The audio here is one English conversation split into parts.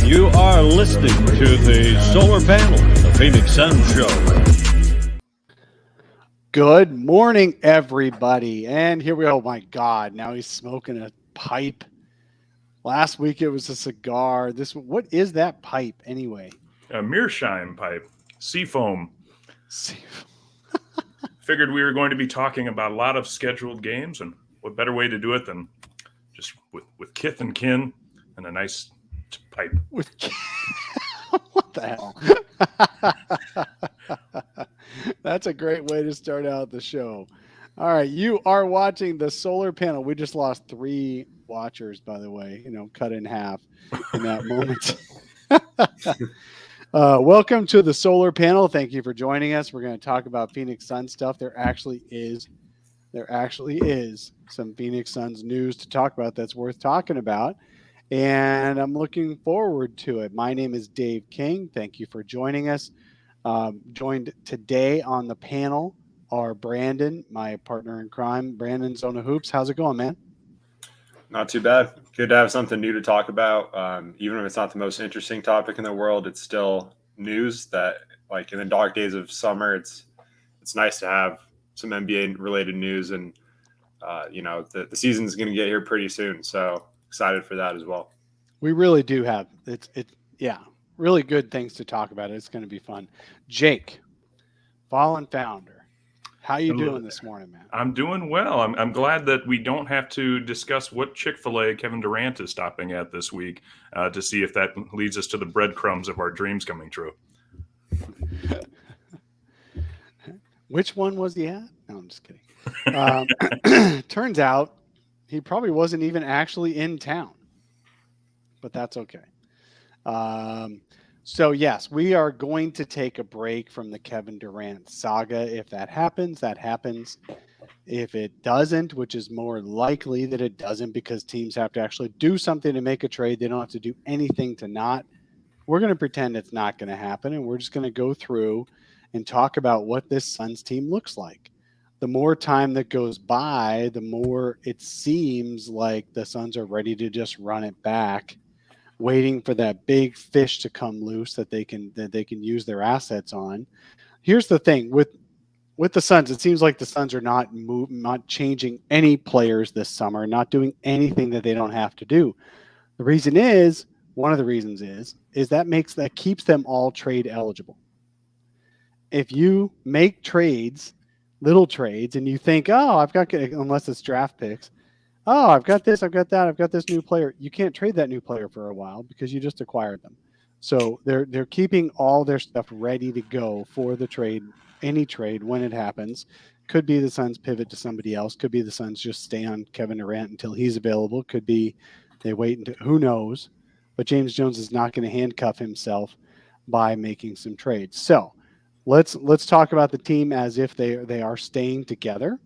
You are listening to the Solar Panel, the Phoenix Sun Show. Good morning, everybody. And here we go. Oh, my God. Now he's smoking a pipe. Last week it was a cigar. What is that pipe anyway? A Meerschaum pipe, Seafoam. Figured we were going to be talking about a lot of scheduled games, and what better way to do it than just with kith and kin and a nice pipe. What the hell? That's a great way to start out the show. All right, you are watching the Solar Panel. We just lost 3 watchers, by the way, cut in half in that moment. Welcome to the Solar Panel. Thank you for joining us. We're going to talk about Phoenix Suns stuff. There actually is some Phoenix Suns news to talk about that's worth talking about, and I'm looking forward to it. My name is Dave King. Thank you for joining us. Joined today on the panel are Brandon, my partner in crime. Brandon, Zona Hoops. How's it going, man? Not too bad. Good to have something new to talk about. Even if it's not the most interesting topic in the world, it's still news that, like, in the dark days of summer, it's nice to have some NBA-related news. And, the season's going to get here pretty soon. So excited for that as well. We really do have really good things to talk about. It's going to be fun. Jake, Fallen Founder, how you doing this morning, man? I'm doing well. I'm glad that we don't have to discuss what Chick-fil-A Kevin Durant is stopping at this week to see if that leads us to the breadcrumbs of our dreams coming true. Which one was he at? No, I'm just kidding. Turns out he probably wasn't even actually in town, but that's okay. So yes, we are going to take a break from the Kevin Durant saga. If that happens, that happens. If it doesn't, which is more likely that it doesn't because teams have to actually do something to make a trade. They don't have to do anything to not. We're going to pretend it's not going to happen, and we're just going to go through and talk about what this Suns team looks like. The more time that goes by, the more it seems like the Suns are ready to just run it back, waiting for that big fish to come loose that they can use their assets on. Here's the thing with the Suns, it seems like the Suns are not changing any players this summer, not doing anything that they don't have to do. One of the reasons is that keeps them all trade eligible. If you make trades, little trades, and you think, unless it's draft picks, I've got this, I've got that, I've got this new player. You can't trade that new player for a while because you just acquired them. So they're keeping all their stuff ready to go for the trade, any trade when it happens. Could be the Suns pivot to somebody else. Could be the Suns just stay on Kevin Durant until he's available. Could be they wait until who knows. But James Jones is not going to handcuff himself by making some trades. So let's talk about the team as if they are staying together.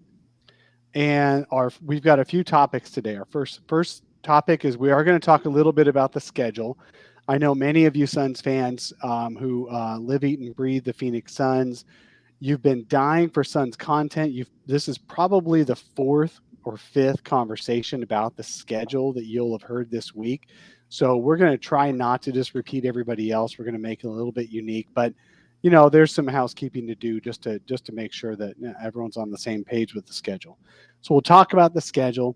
And we've got a few topics today. Our first topic is we are going to talk a little bit about the schedule. I know many of you Suns fans who live, eat, and breathe the Phoenix Suns. You've been dying for Suns content. This is probably the 4th or 5th conversation about the schedule that you'll have heard this week. So we're going to try not to just repeat everybody else. We're going to make it a little bit unique, but there's some housekeeping to do just to make sure that everyone's on the same page with the schedule. So we'll talk about the schedule,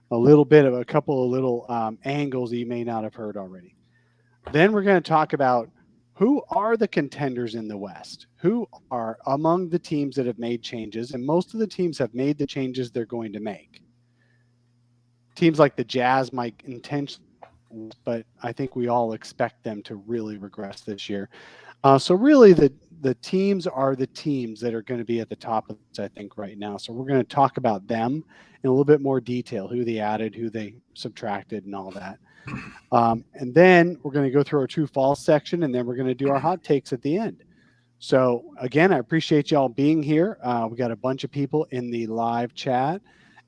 a couple of little angles that you may not have heard already. Then we're going to talk about who are the contenders in the West, who are among the teams that have made changes, and most of the teams have made the changes they're going to make. Teams like the Jazz might intentionally, but I think we all expect them to really regress this year. So really the teams are the teams that are going to be at the top of this, I think, right now. So we're going to talk about them in a little bit more detail, who they added, who they subtracted, and all that. And then we're going to go through our true false section, and then we're going to do our hot takes at the end. So again, I appreciate y'all being here. We got a bunch of people in the live chat,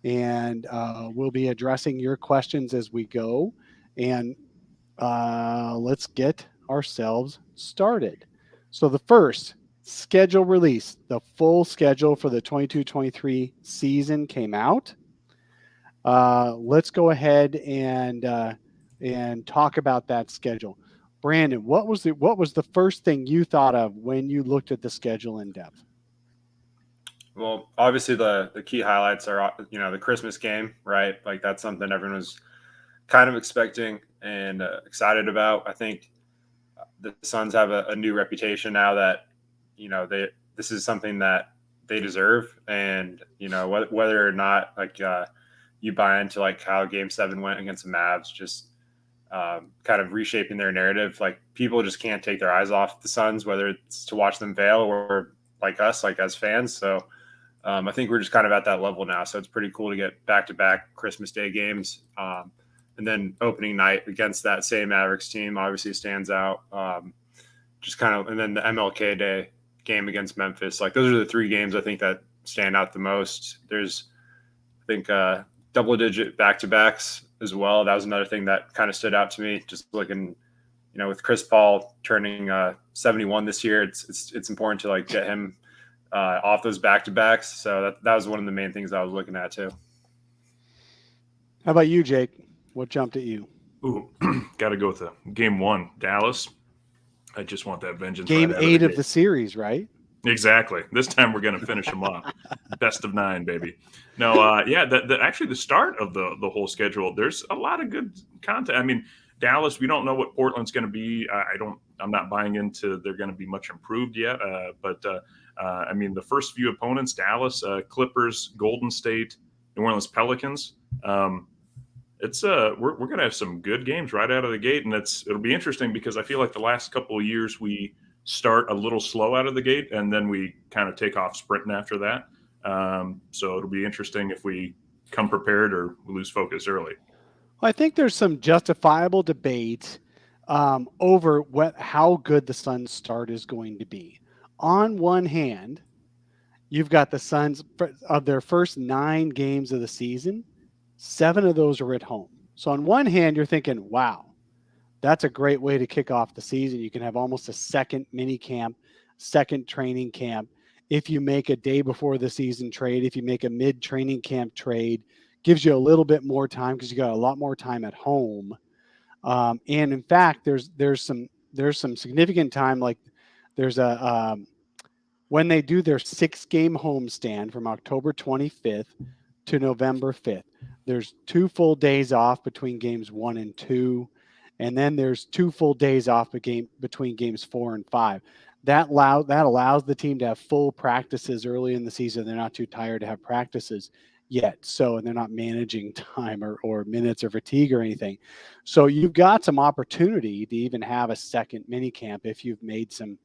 and we'll be addressing your questions as we go. And let's get ourselves started. So the first schedule release, the full schedule for the 22-23 season came out. Let's go ahead and talk about that schedule. Brandon, what was the first thing you thought of when you looked at the schedule in depth? Well, obviously the key highlights are, the Christmas game, right? Like that's something everyone was kind of expecting and excited about. I think the Suns have a new reputation now that, this is something that they deserve. And, whether or not you buy into like how Game 7 went against the Mavs, just kind of reshaping their narrative. Like people just can't take their eyes off the Suns, whether it's to watch them fail or like us, like as fans. So I think we're just kind of at that level now. So it's pretty cool to get back-to-back Christmas Day games. And then opening night against that same Mavericks team obviously stands out. And then the MLK Day game against Memphis. Like those are the three games I think that stand out the most. There's, I think, double-digit back-to-backs as well. That was another thing that kind of stood out to me. Just looking, with Chris Paul turning 71 this year, it's important to like get him off those back-to-backs. So that was one of the main things I was looking at too. How about you, Jake? What jumped at you? Ooh, got to go with Game 1, Dallas. I just want that vengeance. Game right 8 of the series, right? Exactly. This time we're going to finish them off. Best of 9, baby. No, actually the start of the whole schedule, there's a lot of good content. I mean, Dallas, we don't know what Portland's going to be. I'm not buying into they're going to be much improved yet. But the first few opponents, Dallas, Clippers, Golden State, New Orleans Pelicans. We're going to have some good games right out of the gate, and it'll be interesting because I feel like the last couple of years we start a little slow out of the gate, and then we kind of take off sprinting after that. So it'll be interesting if we come prepared or we lose focus early. Well, I think there's some justifiable debate over how good the Suns' start is going to be. On one hand, you've got the Suns of their first 9 games of the season. 7 of those are at home. So on one hand, you're thinking, wow, that's a great way to kick off the season. You can have almost a second mini camp, second training camp. If you make a day before the season trade, if you make a mid training camp trade, gives you a little bit more time because you got a lot more time at home. And in fact, there's some significant time. Like there's when they do their 6-game homestand from October 25th to November 5th, there's 2 full days off between games 1 and 2. And then there's 2 full days off between games 4 and 5. That allows the team to have full practices early in the season. They're not too tired to have practices yet. And they're not managing time or minutes or fatigue or anything. So you've got some opportunity to even have a second mini camp if you've made some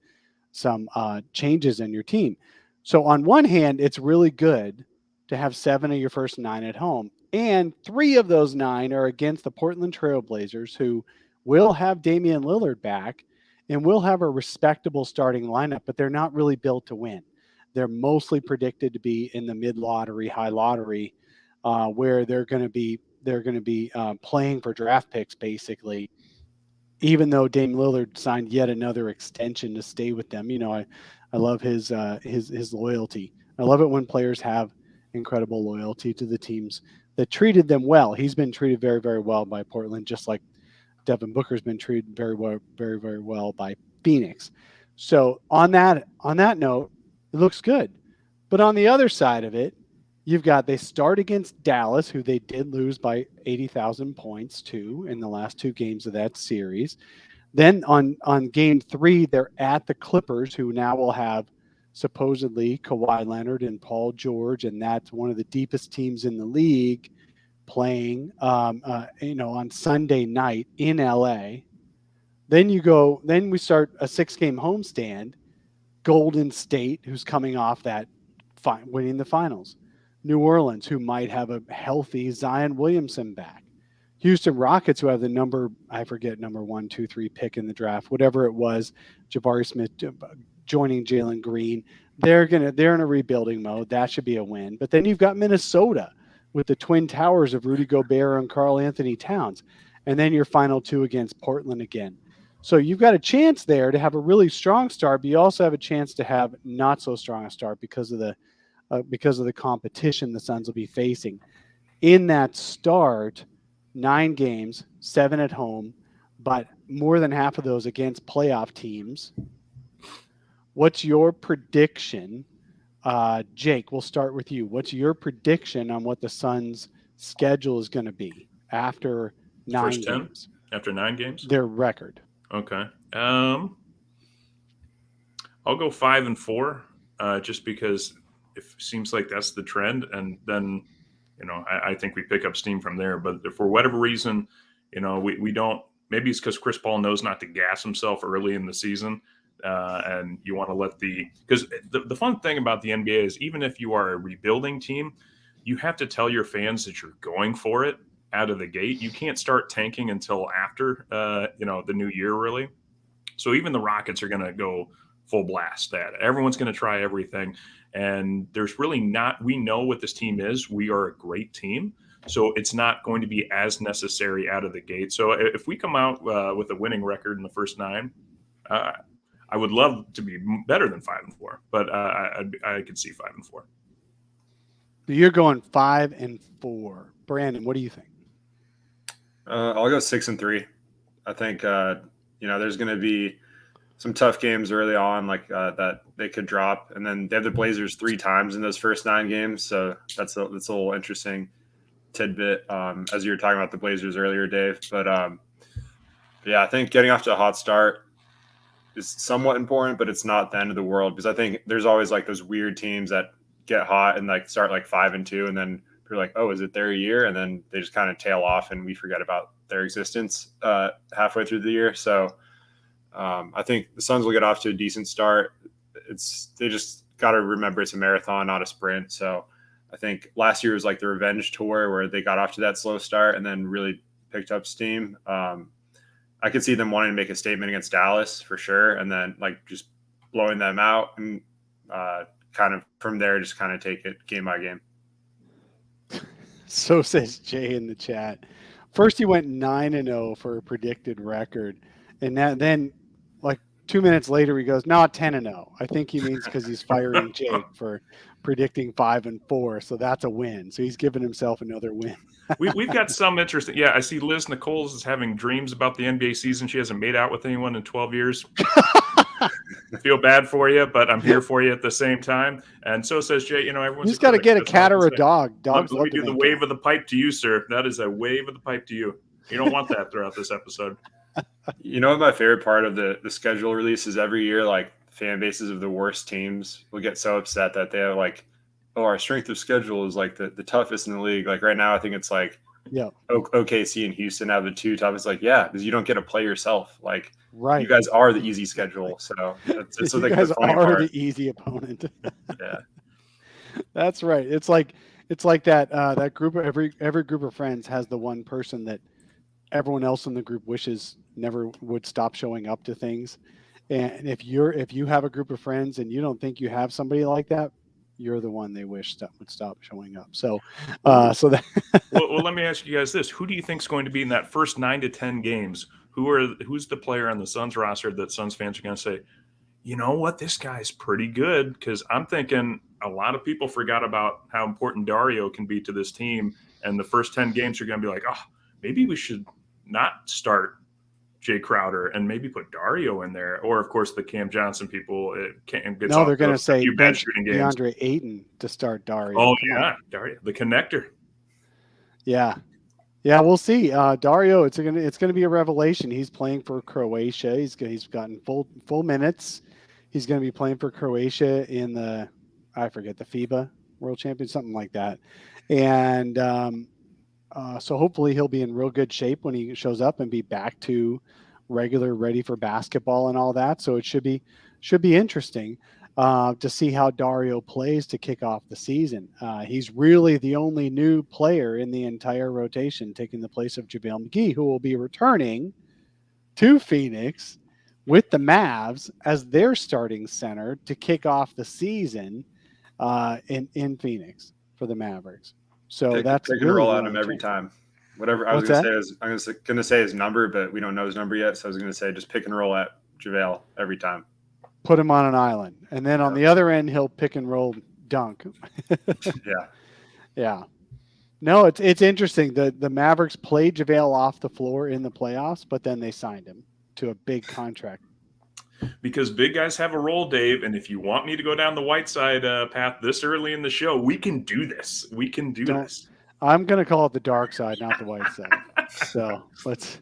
changes in your team. So on one hand, it's really good to have 7 of your first 9 at home. And 3 of those 9 are against the Portland Trail Blazers, who will have Damian Lillard back and will have a respectable starting lineup, but they're not really built to win. They're mostly predicted to be in the mid-lottery, high lottery, where they're going to be playing for draft picks, basically. Even though Dame Lillard signed yet another extension to stay with them, I love his loyalty. I love it when players have incredible loyalty to the teams that treated them well. He's been treated very, very well by Portland, just like Devin Booker's been treated very well, very, very well by Phoenix. So on that note, it looks good. But on the other side of it, they start against Dallas, who they did lose by 80,000 points to in the last 2 games of that series. Then on game 3, they're at the Clippers, who now will have supposedly Kawhi Leonard and Paul George, and that's one of the deepest teams in the league playing on Sunday night in LA. Then we start a 6-game homestand. Golden State, who's coming off that winning the finals. New Orleans, who might have a healthy Zion Williamson back. Houston Rockets, who have the number 1, 2, 3 pick in the draft, whatever it was, Jabari Smith joining Jalen Green. They're in a rebuilding mode. That should be a win. But then you've got Minnesota with the twin towers of Rudy Gobert and Karl Anthony Towns. And then your final 2 against Portland again. So you've got a chance there to have a really strong start, but you also have a chance to have not so strong a start because of the competition the Suns will be facing. In that start, 9 games, 7 at home, but more than half of those against playoff teams. What's your prediction? Jake, we'll start with you. What's your prediction on what the Suns' schedule is going to be after 9 First 10? games? After 9 games? Their record. Okay. I'll go 5-4, just because it seems like that's the trend. And then, I think we pick up steam from there. But if for whatever reason, we don't, maybe it's because Chris Paul knows not to gas himself early in the season. And you want to let because the fun thing about the NBA is even if you are a rebuilding team, you have to tell your fans that you're going for it out of the gate. You can't start tanking until after, the new year, really. So even the Rockets are going to go full blast at it. Everyone's going to try everything. And there's really we know what this team is. We are a great team. So it's not going to be as necessary out of the gate. So if we come out with a winning record in the first 9, I would love to be better than 5-4, but I could see 5-4. You're going 5-4. Brandon, what do you think? I'll go 6-3. I think there's going to be some tough games early on, like that they could drop, and then they have the Blazers 3 times in those first 9 games, so that's a little interesting tidbit. As you were talking about the Blazers earlier, Dave, but I think getting off to a hot start is somewhat important, but it's not the end of the world, because I think there's always like those weird teams that get hot and like start like 5-2, and then we're like, oh, is it their year? And then they just kind of tail off and we forget about their existence halfway through the year. So I think the Suns will get off to a decent start. They just got to remember it's a marathon, not a sprint. So I think last year was like the revenge tour where they got off to that slow start and then really picked up steam. I could see them wanting to make a statement against Dallas for sure, and then like just blowing them out, and kind of from there just kind of take it game by game. So says Jay in the chat. First, he went 9-0 for a predicted record, and then like 2 minutes later, he goes, "No, 10-0." I think he means because he's firing Jake for predicting 5-4, so that's a win. So he's giving himself another win. We've got some interesting. Yeah, I see Liz Nichols is having dreams about the NBA season. She hasn't made out with anyone in 12 years. I feel bad for you, but I'm here for you at the same time. And so says Jay. Everyone's just got to get a cat or a dog. Dogs let me do the wave of the pipe to you, sir. That is a wave of the pipe to you. You don't want that throughout this episode. My favorite part of the schedule release is every year, like fan bases of the worst teams will get so upset that they have like, oh, our strength of schedule is like the toughest in the league. Like right now, I think it's like OKC and Houston have the 2 toughest. Like, yeah, because you don't get to play yourself. Like, right, you guys are the easy schedule. So it's you like guys the funny are part. the easy opponent. Yeah, that's right. It's like that that group of every group of friends has the one person that everyone else in the group wishes never would stop showing up to things. And if you have a group of friends and you don't think you have somebody like that, you're the one they wish would stop showing up. So, that. well, let me ask you guys this: who do you think is going to be in that first 9 to 10 games? Who's the player on the Suns roster that Suns fans are going to say, you know what, this guy's pretty good? Because I'm thinking a lot of people forgot about how important Dario can be to this team, and the first 10 games are going to be like, oh, maybe we should not start Jay Crowder and maybe put Dario in there, or of course the Cam Johnson people. No, they're going to say bad shooting games. Deandre Ayton to start Dario. Oh yeah, Dario, the connector. Yeah, we'll see. Dario, it's going to be a revelation. He's playing for Croatia. He's gotten full minutes. He's going to be playing for Croatia in the FIBA World Champions, something like that, and so hopefully he'll be in real good shape when he shows up and be back to regular, ready for basketball and all that. So it should be interesting to see how Dario plays to kick off the season. He's really the only new player in the entire rotation, taking the place of JaVale McGee, who will be returning to Phoenix with the Mavs as their starting center to kick off the season in Phoenix for the Mavericks. So that's they can roll at him every time. Whatever I was going to say is I'm going to say his number, but we don't know his number yet. So I was going to say just pick and roll at JaVale every time. Put him on an island, and then on the other end he'll pick and roll dunk. Yeah. No, it's interesting. The Mavericks played JaVale off the floor in the playoffs, but then they signed him. to a big contract? Because big guys have a role, Dave. And if you want me to go down the Whiteside path this early in the show, we can do this. We can do this. I'm going to call it the dark side, not the white side. So let's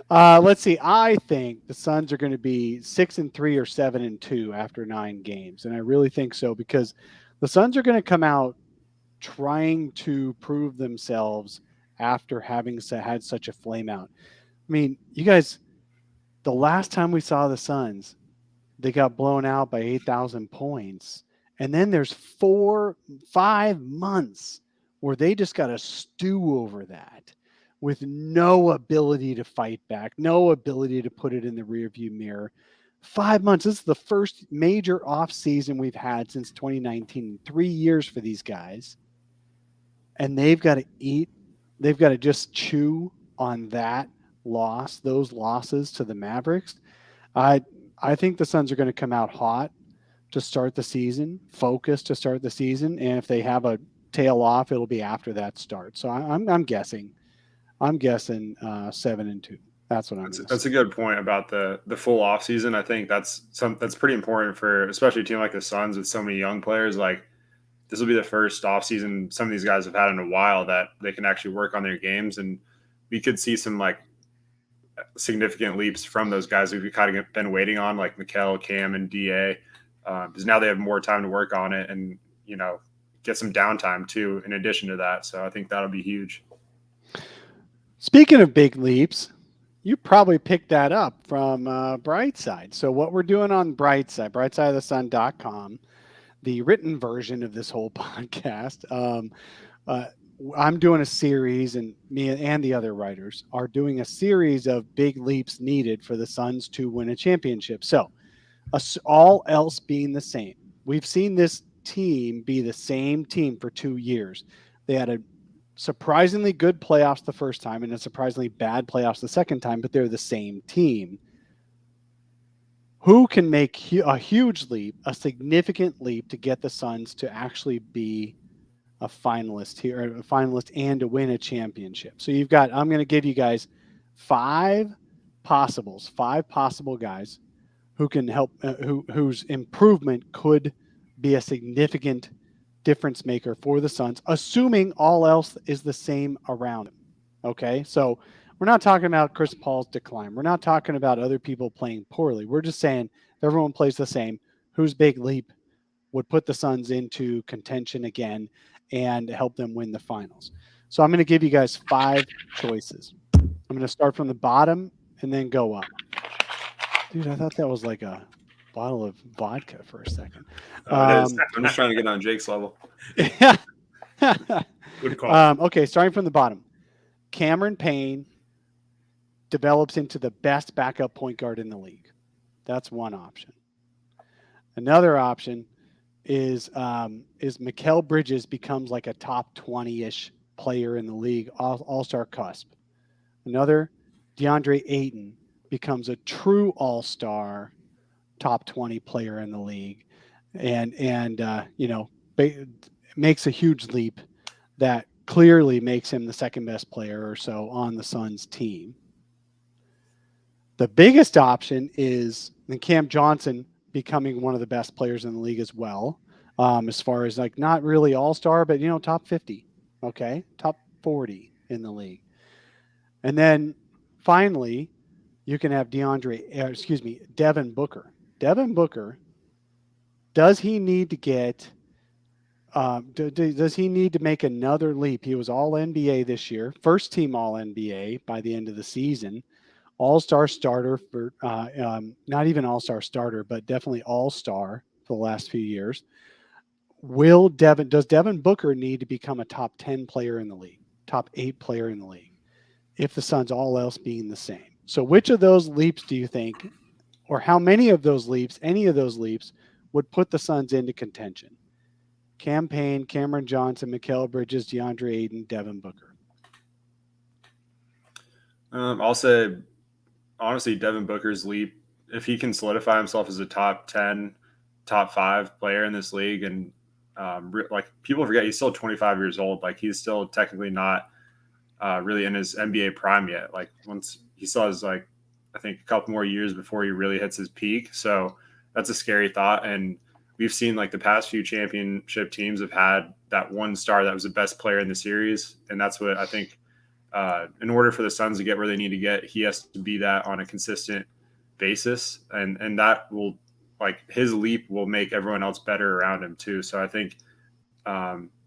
let's see. I think the Suns are going to be 6-3 or 7-2 after 9 games, and I really think so because the Suns are going to come out trying to prove themselves after having had such a flame out. I mean, you guys, the last time we saw the Suns, they got blown out by 8,000 points. And then there's 4-5 months where they just got to stew over that with no ability to fight back, no ability to put it in the rearview mirror. 5 months. This is the first major offseason we've had since 2019. 3 years for these guys. And they've got to eat. They've got to just chew on that loss, those losses to the Mavericks. I think the Suns are going to come out hot to start the season, focused to start the season, and if they have a tail off, it'll be after that start. So I'm guessing 7-2. That's what I'm. That's a good point about the full off season. I think that's pretty important for especially a team like the Suns with so many young players. Like this will be the first off season some of these guys have had in a while that they can actually work on their games, and we could see some like significant leaps from those guys we've kind of been waiting on, like Mikal, Cam, and Da. Because now they have more time to work on it and, get some downtime too, in addition to that. So I think that'll be huge. Speaking of big leaps, you probably picked that up from Brightside. So what we're doing on Brightside, brightsideofthesun.com, the written version of this whole podcast, I'm doing a series, and me and the other writers are doing a series of big leaps needed for the Suns to win a championship. So all else being the same, we've seen this team be the same team for 2 years. They had a surprisingly good playoffs the first time and a surprisingly bad playoffs the second time, but they're the same team. Who can make a huge leap, a significant leap to get the Suns to actually be a finalist here, a finalist and to win a championship? So I'm going to give you guys 5 possible guys who can help, whose improvement could be a significant difference maker for the Suns, assuming all else is the same around him. Okay, so we're not talking about Chris Paul's decline. We're not talking about other people playing poorly. We're just saying if everyone plays the same, whose big leap would put the Suns into contention again and help them win the finals. So I'm going to give you guys 5 choices. I'm going to start from the bottom and then go up. Dude, I thought that was like a bottle of vodka for a second. I'm just trying to get on Jake's level. Good call. Okay, starting from the bottom. Cameron Payne develops into the best backup point guard in the league. That's one option. Another option is Mikal Bridges becomes like a top 20-ish player in the league, all-star cusp. Another, Deandre Ayton becomes a true all-star top 20 player in the league and makes a huge leap that clearly makes him the second best player or so on the Suns team. The biggest option is Cam Johnson becoming one of the best players in the league as well, as far as like not really all-star, but top 50, okay, top 40 in the league. And then finally, you can have Devin Booker. Devin Booker, does he need to get does he need to make another leap? He was all NBA this year, first team all NBA by the end of the season, all-star starter for not even all-star starter, but definitely all-star for the last few years. Does Devin Booker need to become a top 10 player in the league, top 8 player in the league, if the Suns all else being the same? So which of those leaps do you think, or how many of those leaps, any of those leaps, would put the Suns into contention? Cam Payne, Cameron Johnson, Mikal Bridges, DeAndre Ayton, Devin Booker. I'll say, honestly, Devin Booker's leap, if he can solidify himself as a top 10, top 5 player in this league, and like people forget he's still 25 years old. Like he's still technically not really in his NBA prime yet. Like once he still has I think a couple more years before he really hits his peak. So that's a scary thought. And we've seen the past few championship teams have had that one star that was the best player in the series. And that's what I think in order for the Suns to get where they need to get, he has to be that on a consistent basis. And that will his leap will make everyone else better around him too. So I think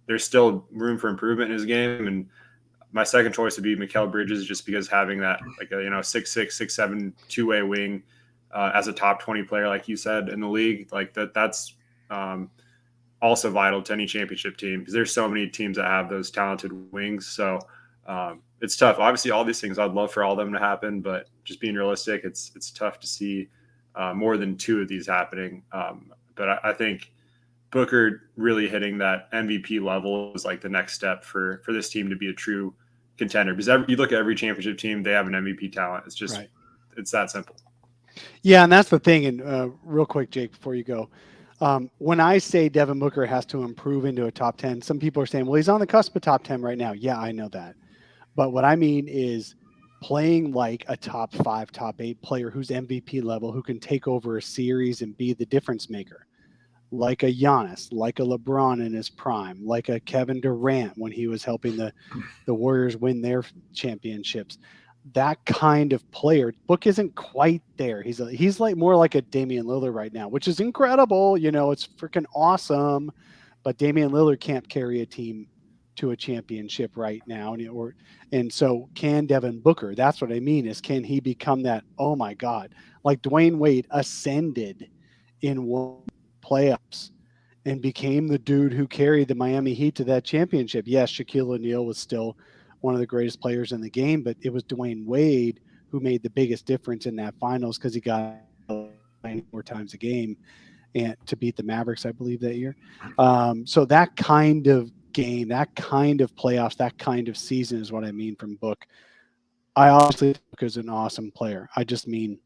there's still room for improvement in his game. And my second choice would be Mikal Bridges, just because having that 6'6", 6'7" two-way wing as a top 20 player, like you said, in the league, that's also vital to any championship team, because there's so many teams that have those talented wings. So it's tough. Obviously, all these things I'd love for all of them to happen, but just being realistic, it's tough to see more than two of these happening. But I think Booker really hitting that MVP level is the next step for this team to be a true contender, because you look at every championship team, they have an MVP talent. It's just It's that simple. Yeah, and that's the thing. And real quick, Jake, before you go, when I say Devin Booker has to improve into a top 10, some people are saying, well, he's on the cusp of top 10 right now. Yeah, I know that. But what I mean is playing like a top 5, top 8 player who's MVP level, who can take over a series and be the difference maker. Like a Giannis, like a LeBron in his prime, like a Kevin Durant when he was helping the Warriors win their championships. That kind of player, Book isn't quite there. He's more like a Damian Lillard right now, which is incredible. It's freaking awesome. But Damian Lillard can't carry a team to a championship right now. And so can Devin Booker? That's what I mean, is can he become that, oh my God, like Dwayne Wade ascended in one playoffs and became the dude who carried the Miami Heat to that championship. Yes, Shaquille O'Neal was still one of the greatest players in the game, but it was Dwayne Wade who made the biggest difference in that finals, because he got 9 more times a game and to beat the Mavericks, I believe, that year. So that kind of game, that kind of playoffs, that kind of season is what I mean from Book. I obviously think Book is an awesome player. I just mean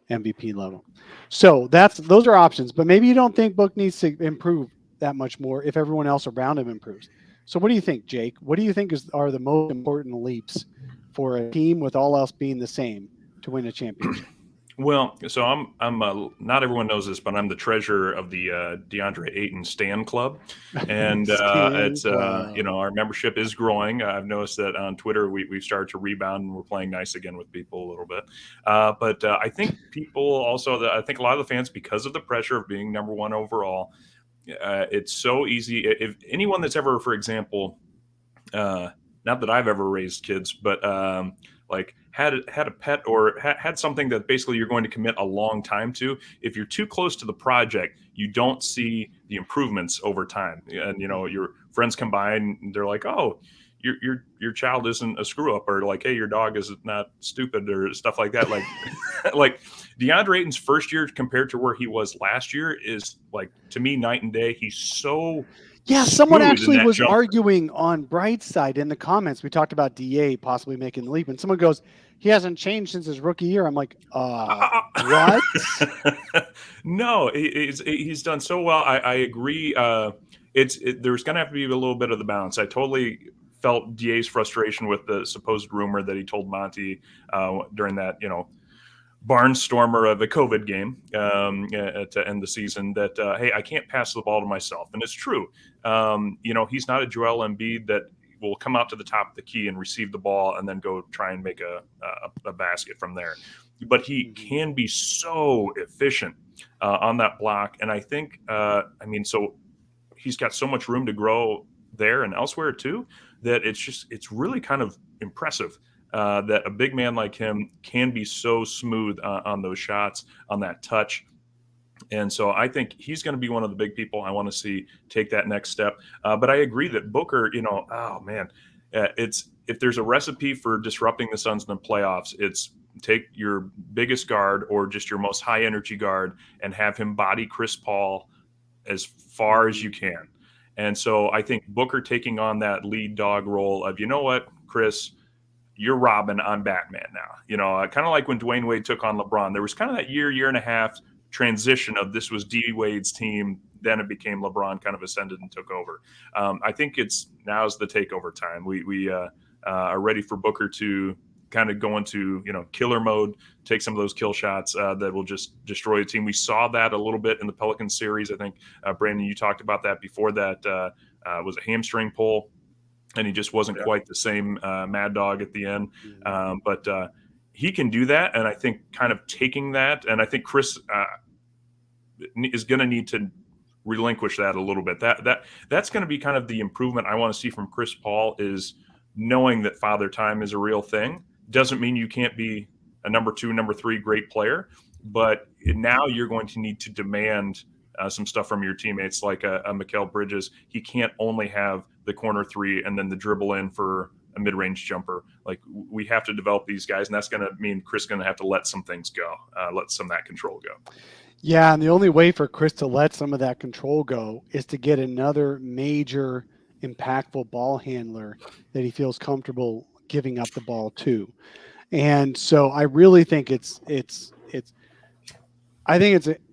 MVP level. So those are options, but maybe you don't think Book needs to improve that much more if everyone else around him improves. So what do you think, Jake? What do you think are the most important leaps for a team with all else being the same to win a championship? Well, so I'm not everyone knows this, but I'm the treasurer of the Deandre Ayton Stan Club, and it's our membership is growing. I've noticed that on Twitter we've started to rebound, and we're playing nice again with people a little bit. But I think people also, I think a lot of the fans, because of the pressure of being number 1 overall, it's so easy. If anyone that's ever, for example, not that I've ever raised kids, but had a pet or had something that basically you're going to commit a long time to, if you're too close to the project, you don't see the improvements over time. And your friends come by and they're like, oh, your child isn't a screw up, or like, hey, your dog is not stupid, or stuff like that. Like DeAndre Ayton's first year compared to where he was last year is, to me, night and day. He's so someone actually was jumper. arguing on Brightside in the comments. We talked about DA possibly making the leap, and someone goes, he hasn't changed since his rookie year. I'm like, what? No, he's done so well. I agree. There's going to have to be a little bit of the balance. I totally felt DA's frustration with the supposed rumor that he told Monty during that, barnstormer of a COVID game to end the season that, hey, I can't pass the ball to myself. And it's true. He's not a Joel Embiid that will come out to the top of the key and receive the ball and then go try and make a basket from there. But he can be so efficient on that block. And I think, so he's got so much room to grow there and elsewhere too, that it's really kind of impressive that a big man like him can be so smooth on those shots, on that touch. And so I think he's going to be one of the big people I want to see take that next step. But I agree that Booker, if there's a recipe for disrupting the Suns in the playoffs, it's take your biggest guard or just your most high energy guard and have him body Chris Paul as far as you can. And so I think Booker taking on that lead dog role of, Chris, you're Robin, I'm Batman now. Kind of like when Dwayne Wade took on LeBron. There was kind of that year and a half transition of this was D Wade's team. Then it became LeBron kind of ascended and took over. I think now's the takeover time. We are ready for Booker to kind of go into, killer mode, take some of those kill shots that will just destroy a team. We saw that a little bit in the Pelicans series. I think, Brandon, you talked about that before. That was a hamstring pull, and he just wasn't quite the same mad dog at the end. But he can do that, and I think kind of taking that, and I think Chris is going to need to relinquish that a little bit. That's going to be kind of the improvement I want to see from Chris Paul, is knowing that father time is a real thing. Doesn't mean you can't be a number 2, number 3 great player, but now you're going to need to demand some stuff from your teammates, like a Mikal Bridges. He can't only have the corner 3 and then the dribble in for a mid-range jumper. Like, we have to develop these guys, and that's going to mean Chris is going to have to let some things go, let some of that control go. Yeah, and the only way for Chris to let some of that control go is to get another major, impactful ball handler that he feels comfortable giving up the ball to. And so I really think it's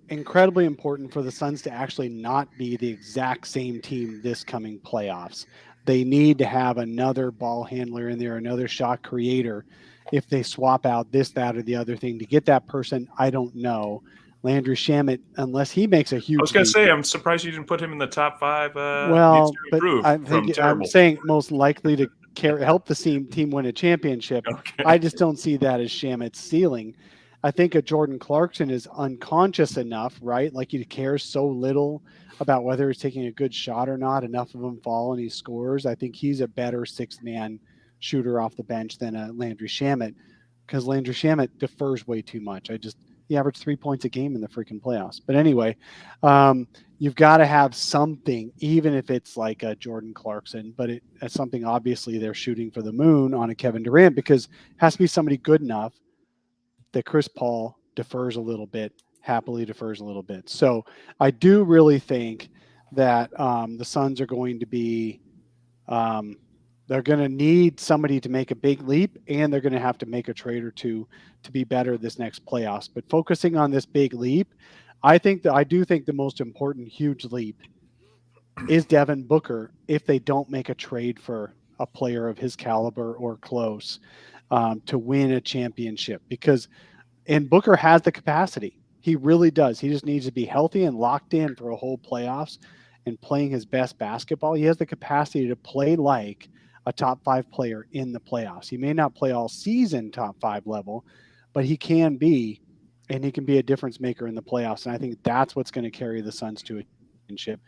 incredibly important for the Suns to actually not be the exact same team this coming playoffs. They need to have another ball handler in there, another shot creator. If they swap out this, that, or the other thing to get that person, I don't know. Landry Shamet, unless he makes a huge. I was going to say, I'm surprised you didn't put him in the top 5. Well, but I'm saying most likely to help the team win a championship. Okay. I just don't see that as Shamet's ceiling. I think a Jordan Clarkson is unconscious enough, right? Like, he cares so little about whether he's taking a good shot or not. Enough of them fall and he scores. I think he's a better 6-man shooter off the bench than a Landry Shamet, because Landry Shamet defers way too much. He averaged 3 points a game in the freaking playoffs. But anyway, you've got to have something, even if it's like a Jordan Clarkson, but it's something obviously they're shooting for the moon on a Kevin Durant, because it has to be somebody good enough that Chris Paul defers a little bit, happily defers a little bit. So I do really think that the Suns are going to be they're going to need somebody to make a big leap, and they're going to have to make a trade or two to be better this next playoffs. But focusing on this big leap, I do think the most important huge leap is Devin Booker, if they don't make a trade for a player of his caliber or close to win a championship. And Booker has the capacity. He really does. He just needs to be healthy and locked in for a whole playoffs and playing his best basketball. He has the capacity to play like a top 5 player in the playoffs. He may not play all season top 5 level, but he can be, and he can be a difference maker in the playoffs. And I think that's what's going to carry the Suns to a championship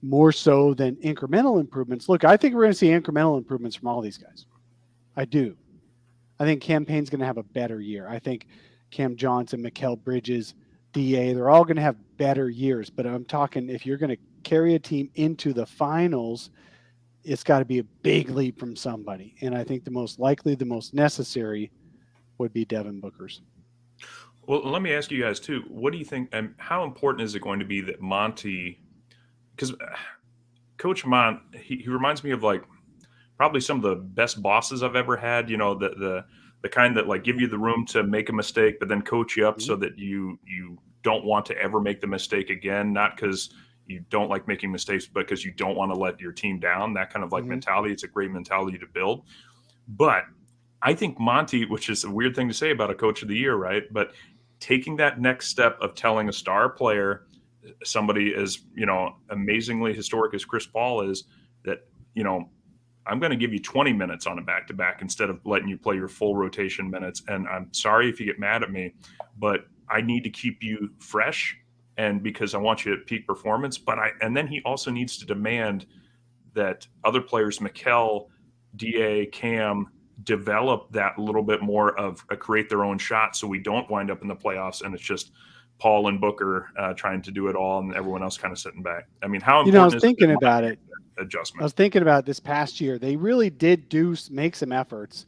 more so than incremental improvements. Look, I think we're going to see incremental improvements from all these guys. I do. I think Cam Payne's going to have a better year. I think Cam Johnson, Mikal Bridges, DA, they're all going to have better years. But I'm talking, if you're going to carry a team into the finals, it's got to be a big leap from somebody. And I think the most likely, the most necessary would be Devin Booker's. Well, let me ask you guys too. What do you think, and how important is it going to be that Monty, because Coach Mont, he reminds me of like probably some of the best bosses I've ever had, the kind that like give you the room to make a mistake, but then coach you up so that you don't want to ever make the mistake again, not because you don't like making mistakes, but because you don't want to let your team down. That kind of like mentality. It's a great mentality to build. But I think Monty, which is a weird thing to say about a coach of the year, right? But taking that next step of telling a star player, somebody as, amazingly historic as Chris Paul is, that, I'm going to give you 20 minutes on a back-to-back instead of letting you play your full rotation minutes. And I'm sorry if you get mad at me, but I need to keep you fresh, and because I want you at peak performance. And then he also needs to demand that other players, Mikal, DA, Cam, develop that little bit more of create their own shot, so we don't wind up in the playoffs and it's just Paul and Booker trying to do it all and everyone else kind of sitting back. I mean, how important I was thinking about it. Adjustment. I was thinking about this past year. They really did make some efforts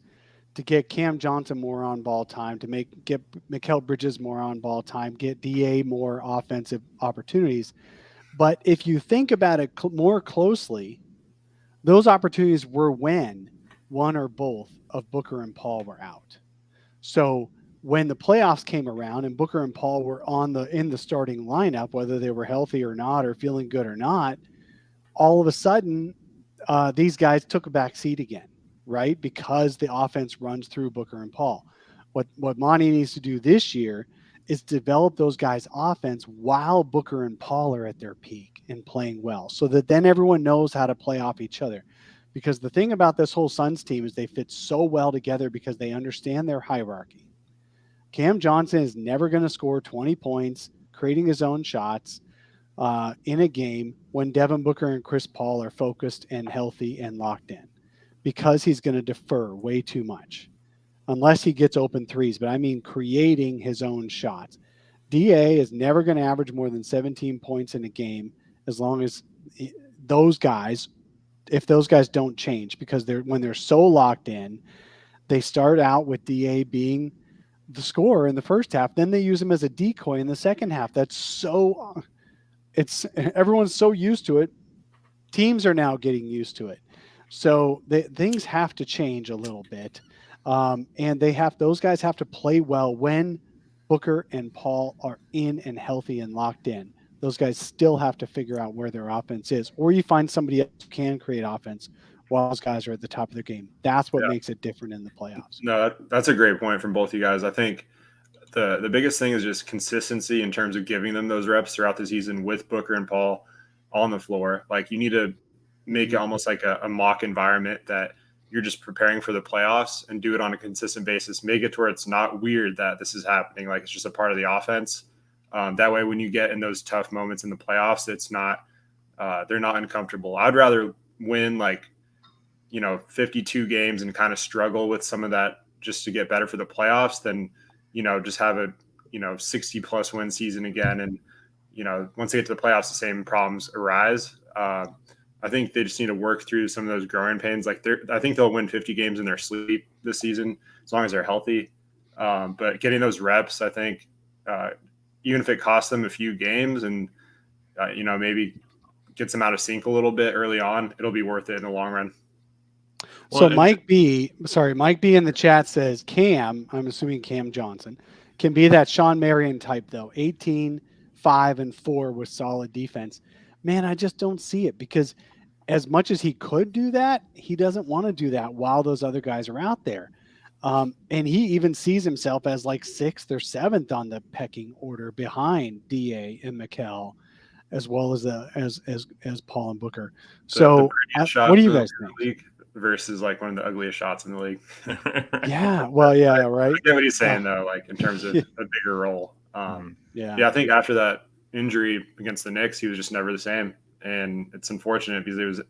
to get Cam Johnson more on ball time, to get Mikal Bridges more on ball time, get DA more offensive opportunities. But if you think about it more closely, those opportunities were when one or both of Booker and Paul were out. So when the playoffs came around and Booker and Paul were in the starting lineup, whether they were healthy or not, or feeling good or not, all of a sudden these guys took a back seat again. right? Because the offense runs through Booker and Paul. What Monty needs to do this year is develop those guys' offense while Booker and Paul are at their peak and playing well, so that then everyone knows how to play off each other. Because the thing about this whole Suns team is they fit so well together because they understand their hierarchy. Cam Johnson is never going to score 20 points, creating his own shots in a game when Devin Booker and Chris Paul are focused and healthy and locked in, because he's going to defer way too much unless he gets open threes. But I mean, creating his own shots. DA is never going to average more than 17 points in a game as long as those guys, if those guys don't change, because when they're so locked in, they start out with DA being the scorer in the first half. Then they use him as a decoy in the second half. Everyone's so used to it. Teams are now getting used to it. So things have to change a little bit. And those guys have to play well when Booker and Paul are in and healthy and locked in. Those guys still have to figure out where their offense is, or you find somebody else who can create offense while those guys are at the top of their game. That's what makes it different in the playoffs. No, that's a great point from both you guys. I think the biggest thing is just consistency in terms of giving them those reps throughout the season with Booker and Paul on the floor. Like, you need to make it almost like a mock environment that you're just preparing for the playoffs, and do it on a consistent basis. Make it to where it's not weird that this is happening. Like, it's just a part of the offense. That way, when you get in those tough moments in the playoffs, it's not they're not uncomfortable. I'd rather win 52 games and kind of struggle with some of that just to get better for the playoffs than, just have a 60 plus win season again. And, once they get to the playoffs, the same problems arise. I think they just need to work through some of those growing pains. I think they'll win 50 games in their sleep this season, as long as they're healthy. But getting those reps, I think, even if it costs them a few games and, maybe gets them out of sync a little bit early on, it'll be worth it in the long run. So Mike B in the chat says Cam, I'm assuming Cam Johnson, can be that Sean Marion type though. 18, 5, and 4 with solid defense. Man, I just don't see it, because as much as he could do that, he doesn't want to do that while those other guys are out there. And he even sees himself as like 6th or 7th on the pecking order behind DA and Mikal, as well as Paul and Booker. So what do you guys think? Versus like one of the ugliest shots in the league. Yeah. Well, yeah. Right. I get what he's saying though, like in terms of a bigger role. I think after that injury against the Knicks, he was just never the same. And it's unfortunate, because it was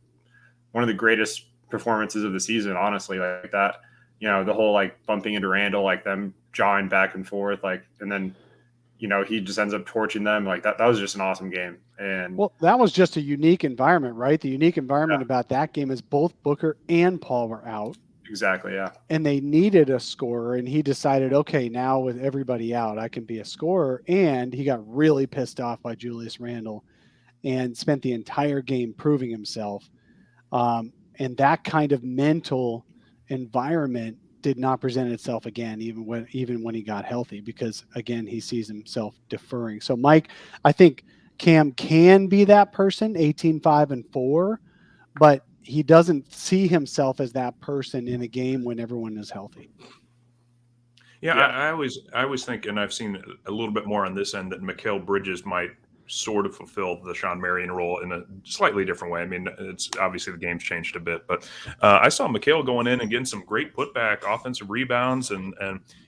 one of the greatest performances of the season, honestly, like that, the whole like bumping into Randall, like them jawing back and forth, and then, he just ends up torching them like that. That was just an awesome game. And that was just a unique environment, right? The unique environment about that game is both Booker and Paul were out. Exactly. Yeah. And they needed a scorer, and he decided, okay, now with everybody out, I can be a scorer. And he got really pissed off by Julius Randle and spent the entire game proving himself. And that kind of mental environment did not present itself again, even when he got healthy, because again, he sees himself deferring. So Mike, I think Cam can be that person, 18, 5, and 4, but he doesn't see himself as that person in a game when everyone is healthy. Yeah. I always think, and I've seen a little bit more on this end, that Mikal Bridges might sort of fulfill the Sean Marion role in a slightly different way. I mean, it's obviously the game's changed a bit, but I saw Mikal going in and getting some great putback offensive rebounds, and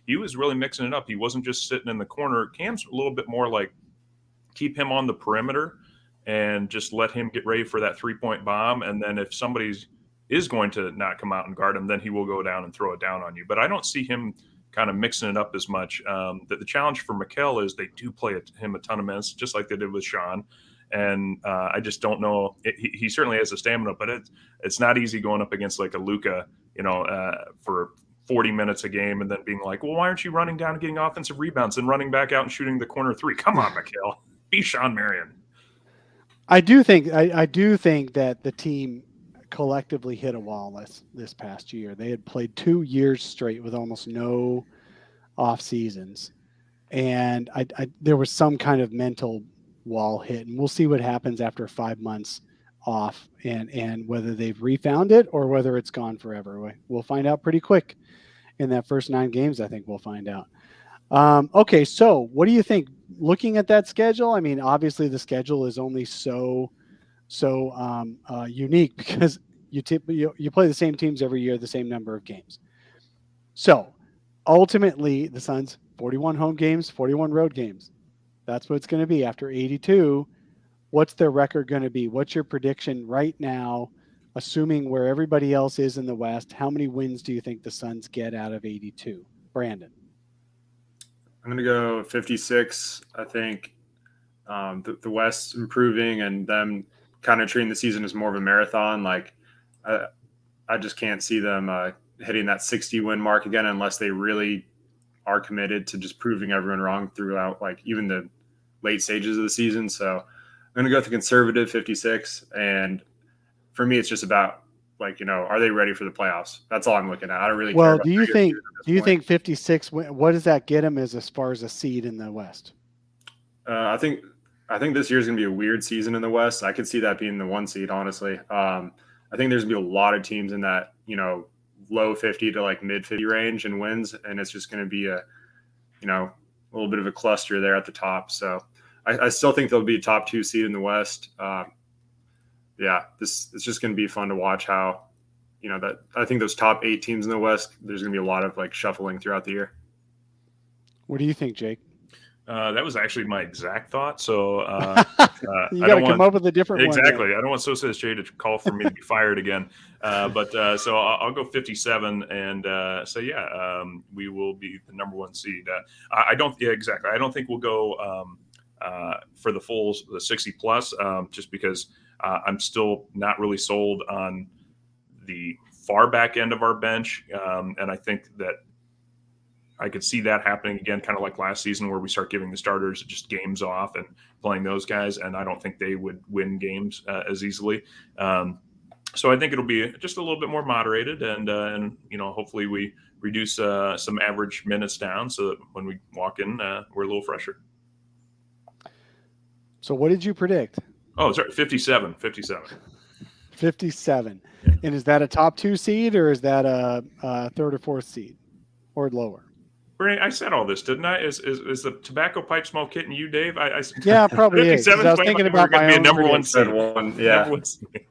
he was really mixing it up. He wasn't just sitting in the corner. Cam's a little bit more like, keep him on the perimeter and just let him get ready for that 3-point bomb. And then if somebody is going to not come out and guard him, then he will go down and throw it down on you. But I don't see him kind of mixing it up as much. The challenge for Mikal is they do play him a ton of minutes, just like they did with Sean. And I just don't know. He certainly has the stamina, but it's not easy going up against like a Luka, for 40 minutes a game, and then being like, well, why aren't you running down and getting offensive rebounds and running back out and shooting the corner 3? Come on, Mikal, be Sean Marion. I do think that the team collectively hit a wall this past year. They had played 2 years straight with almost no off seasons, and there was some kind of mental wall hit, and we'll see what happens after 5 months off, and whether they've refound it or whether it's gone forever. We'll find out pretty quick in that first 9 games. I think we'll find out. Okay, so what do you think? Looking at that schedule, I mean, obviously the schedule is only so unique because you play the same teams every year, the same number of games. So ultimately, the Suns 41 home games, 41 road games. That's what it's going to be after 82. What's their record going to be? What's your prediction right now, assuming where everybody else is in the West? How many wins do you think the Suns get out of 82? Brandon. I'm going to go 56. I think the West's improving and them kind of treating the season as more of a marathon. Like I just can't see them hitting that 60 win mark again unless they really are committed to just proving everyone wrong throughout like even the late stages of the season. So I'm going to go with the conservative 56. And for me, it's just about like, are they ready for the playoffs? That's all I'm looking at. I don't really care. Well, do you think 56, what does that get them as far as a seed in the West? I think this year's going to be a weird season in the West. I could see that being the 1 seed, honestly. I think there's going to be a lot of teams in that, low 50 to like mid 50 range in wins. And it's just going to be a little bit of a cluster there at the top. So I still think there'll be a top 2 seed in the West. It's just going to be fun to watch how, that I think those top 8 teams in the West, there's going to be a lot of like shuffling throughout the year. What do you think, Jake? That was actually my exact thought. So you got to come up with a different one. Exactly. I don't want Sosa J to call for me to be fired again. So I'll go 57, and we will be the number 1 seed. Exactly. I don't think we'll go for the full 60 plus, just because I'm still not really sold on the far back end of our bench, and I think that I could see that happening again, kind of like last season where we start giving the starters just games off and playing those guys. And I don't think they would win games as easily. So I think it'll be just a little bit more moderated and hopefully we reduce some average minutes down so that when we walk in, we're a little fresher. So what did you predict? Oh, sorry. 57. 57. Yeah. And is that a top 2 seed or is that a 3rd or 4th seed or lower? Bernie, I said all this, didn't I? Is the tobacco pipe smoke hitting you, Dave? Yeah, probably is. I was thinking about my own number 1 seed. Yeah.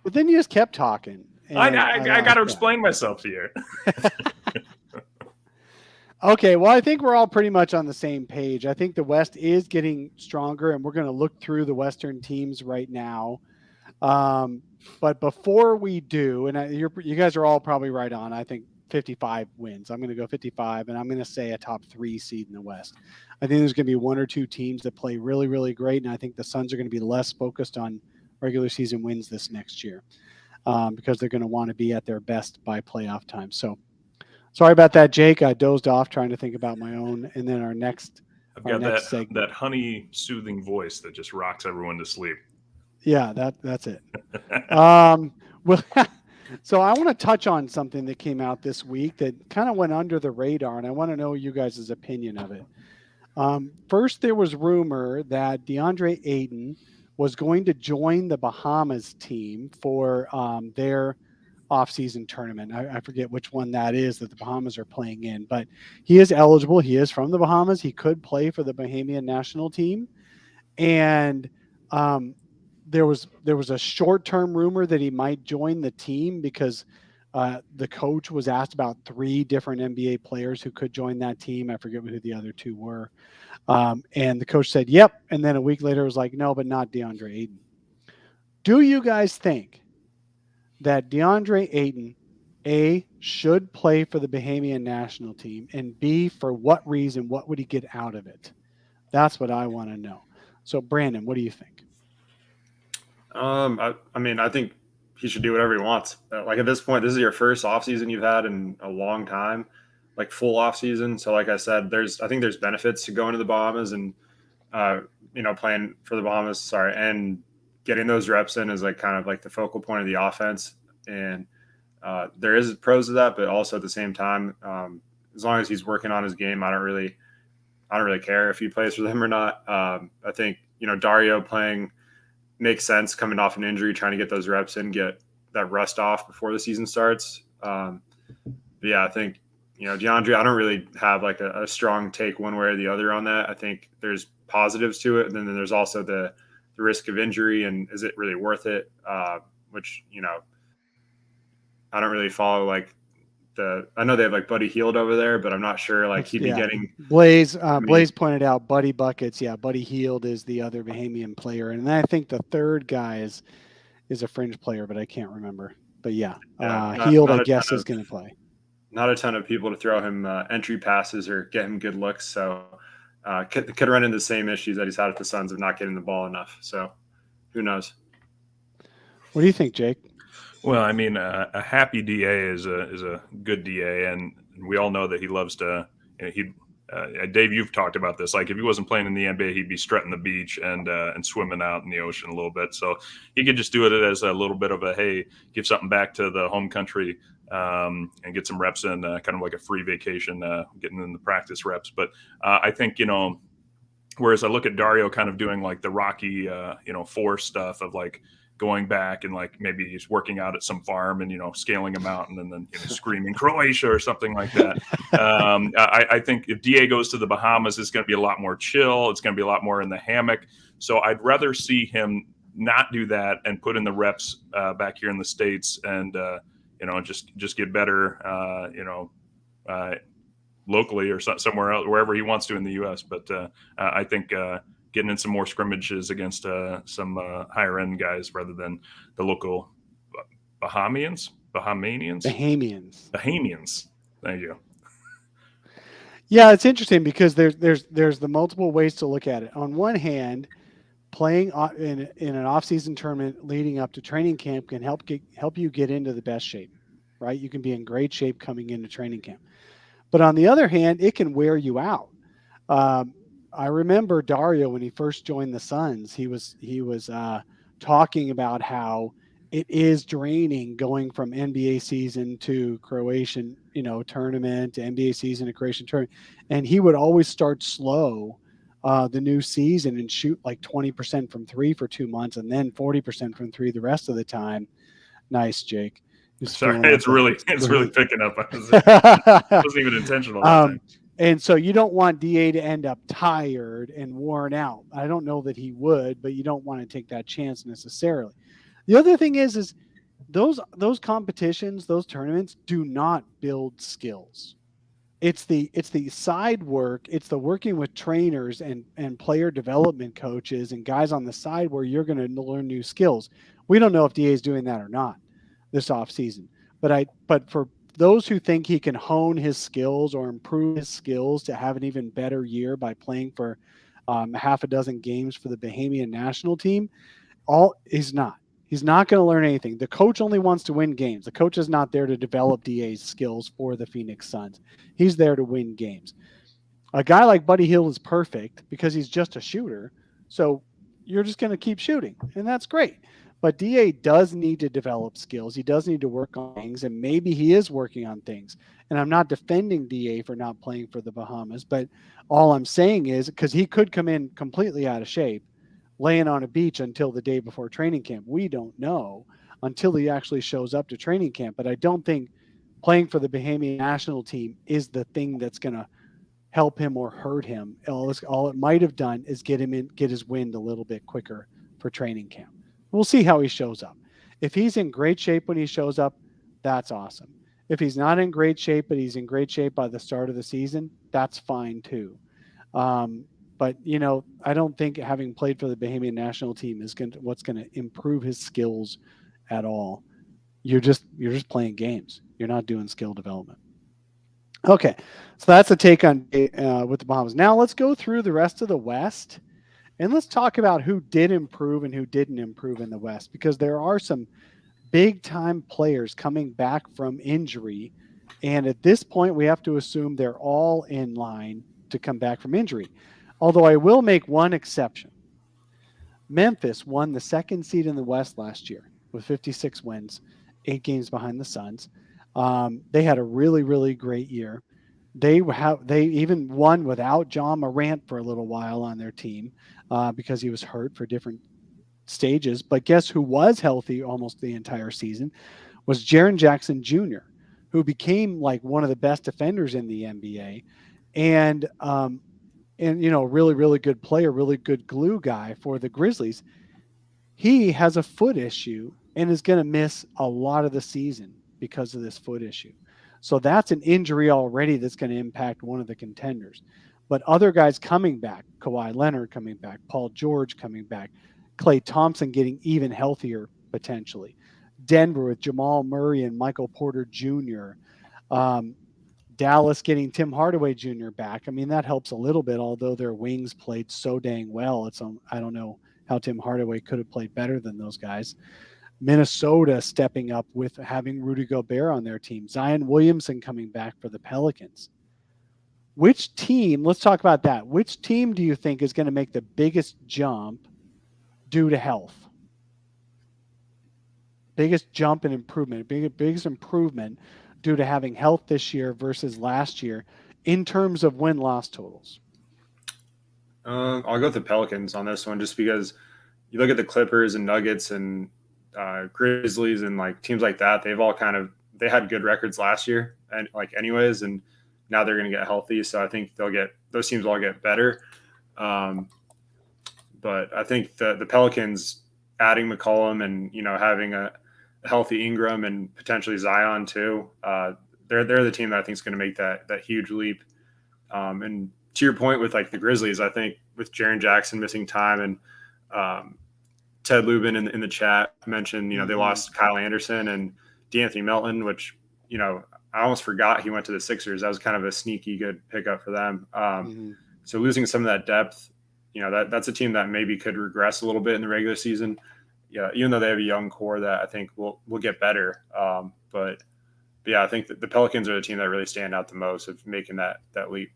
But then you just kept talking. I got to explain myself to you. Okay, well, I think we're all pretty much on the same page. I think the West is getting stronger, and we're going to look through the Western teams right now. But before we do, and you guys are all probably right on, I think 55 wins. I'm going to go 55, and I'm going to say a top 3 seed in the West. I think there's going to be 1 or 2 teams that play really, really great, and I think the Suns are going to be less focused on regular season wins this next year because they're going to want to be at their best by playoff time. So sorry about that, Jake. I dozed off trying to think about my own, and then our next segment. That honey soothing voice that just rocks everyone to sleep. Yeah, that's it. Well, so I want to touch on something that came out this week that kind of went under the radar, and I want to know you guys' opinion of it. First, there was rumor that Deandre Ayton was going to join the Bahamas team for their offseason tournament. I forget which one that is that the Bahamas are playing in, but he is eligible. He is from the Bahamas. He could play for the Bahamian national team. And there was a short-term rumor that he might join the team because the coach was asked about 3 different NBA players who could join that team. I forget who the other 2 were. And the coach said, yep. And then a week later was like, no, but not Deandre Ayton. Do you guys think that Deandre Ayton, A, should play for the Bahamian national team, and B, for what reason? What would he get out of it? That's what I want to know. So, Brandon, what do you think? I think he should do whatever he wants. Like at this point, this is your first offseason you've had in a long time, like full offseason. So like I said, I think there's benefits to going to the Bahamas and, playing for the Bahamas, and getting those reps in is like kind of like the focal point of the offense. And there is pros to that, but also at the same time, as long as he's working on his game, I don't really care if he plays for them or not. I think, Dario playing makes sense coming off an injury, trying to get those reps in, get that rust off before the season starts. But yeah, I think, DeAndre, I don't really have like a strong take one way or the other on that. I think there's positives to it. And then there's also the risk of injury, and is it really worth it? Which, I don't really follow like I know they have like Buddy Hield over there, but I'm not sure like he'd be getting Blaze. Blaze pointed out Buddy Buckets. Yeah, Buddy Hield is the other Bahamian player, and then I think the third guy is a fringe player, but I can't remember. But Hield, I guess, is going to play. Not a ton of people to throw him entry passes or get him good looks, so could run into the same issues that he's had at the Suns of not getting the ball enough. So who knows? What do you think, Jake? Well, I mean, a happy DA is a good DA, and we all know that he loves to. Dave, you've talked about this. Like, if he wasn't playing in the NBA, he'd be strutting the beach and swimming out in the ocean a little bit. So he could just do it as a little bit of a give something back to the home country and get some reps in, kind of like a free vacation, getting in the practice reps. But I think whereas I look at Dario kind of doing like the Rocky, Force stuff of like going back and like maybe he's working out at some farm and scaling a mountain and then screaming Croatia or something like that. I think if DA goes to the Bahamas, it's going to be a lot more chill. It's going to be a lot more in the hammock. So I'd rather see him not do that and put in the reps back here in the States and just get better locally or somewhere else, wherever he wants to in the U.S. But I think getting in some more scrimmages against some higher end guys rather than the local Bahamians. There you go. Yeah, it's interesting because there's the multiple ways to look at it. On one hand, playing in an off-season tournament leading up to training camp can help you get into the best shape, right? You can be in great shape coming into training camp. But on the other hand, it can wear you out. I remember Dario when he first joined the Suns. He was talking about how it is draining going from NBA season to Croatian, tournament to NBA season to Croatian tournament, and he would always start slow the new season and shoot like 20% from three for 2 months, and then 40% from three the rest of the time. Nice, Jake. Sorry, it's really picking up. It wasn't even intentional that time. And so you don't want DA to end up tired and worn out. I don't know that he would, but you don't want to take that chance necessarily. The other thing is those competitions, those tournaments do not build skills. It's the side work. It's the working with trainers and player development coaches and guys on the side where you're going to learn new skills. We don't know if DA is doing that or not this off season, but for those who think he can hone his skills or improve his skills to have an even better year by playing for half a dozen games for the Bahamian national team, he's not. He's not going to learn anything. The coach only wants to win games. The coach is not there to develop DA's skills for the Phoenix Suns. He's there to win games. A guy like Buddy Hield is perfect because he's just a shooter. So you're just going to keep shooting, and that's great. But DA does need to develop skills. He does need to work on things, and maybe he is working on things. And I'm not defending DA for not playing for the Bahamas, but all I'm saying is because he could come in completely out of shape, laying on a beach until the day before training camp. We don't know until he actually shows up to training camp. But I don't think playing for the Bahamian national team is the thing that's going to help him or hurt him. All it might have done is get his wind a little bit quicker for training camp. We'll see how he shows up. If he's in great shape when he shows up, that's awesome. If he's not in great shape, but he's in great shape by the start of the season, that's fine too. But I don't think having played for the Bahamian national team is what's going to improve his skills at all. You're just playing games. You're not doing skill development. Okay, so that's a take on with the Bahamas. Now let's go through the rest of the West. And let's talk about who did improve and who didn't improve in the West, because there are some big-time players coming back from injury. And at this point, we have to assume they're all in line to come back from injury. Although I will make one exception. Memphis won the second seed in the West last year with 56 wins, 8 games behind the Suns. They had a really, really great year. They even won without John Morant for a little while on their team because he was hurt for different stages. But guess who was healthy almost the entire season? Was Jaren Jackson Jr., who became like one of the best defenders in the NBA, and really, really good player, really good glue guy for the Grizzlies. He has a foot issue and is going to miss a lot of the season because of this foot issue. So that's an injury already that's going to impact one of the contenders. But other guys coming back, Kawhi Leonard coming back, Paul George coming back, Klay Thompson getting even healthier potentially, Denver with Jamal Murray and Michael Porter Jr., Dallas getting Tim Hardaway Jr. back. I mean, that helps a little bit, although their wings played so dang well. I don't know how Tim Hardaway could have played better than those guys. Minnesota stepping up with having Rudy Gobert on their team. Zion Williamson coming back for the Pelicans. Which team, let's talk about that. Which team do you think is going to make the biggest jump due to health? Biggest jump in improvement, biggest improvement due to having health this year versus last year in terms of win-loss totals? I'll go with the Pelicans on this one, just because you look at the Clippers and Nuggets and Grizzlies and like teams like that. They had good records last year, and anyways, and now they're going to get healthy. So I think those teams will all get better. But I think the Pelicans adding McCollum and having a healthy Ingram and potentially Zion too. They're the team that I think is going to make that huge leap. And to your point with like the Grizzlies, I think with Jaren Jackson missing time and Ted Lubin in the chat mentioned, they lost Kyle Anderson and D'Anthony Melton, which, I almost forgot he went to the Sixers. That was kind of a sneaky good pickup for them. So losing some of that depth, that's a team that maybe could regress a little bit in the regular season. Yeah, even though they have a young core that I think will get better. But yeah, I think that the Pelicans are the team that really stand out the most of making that leap.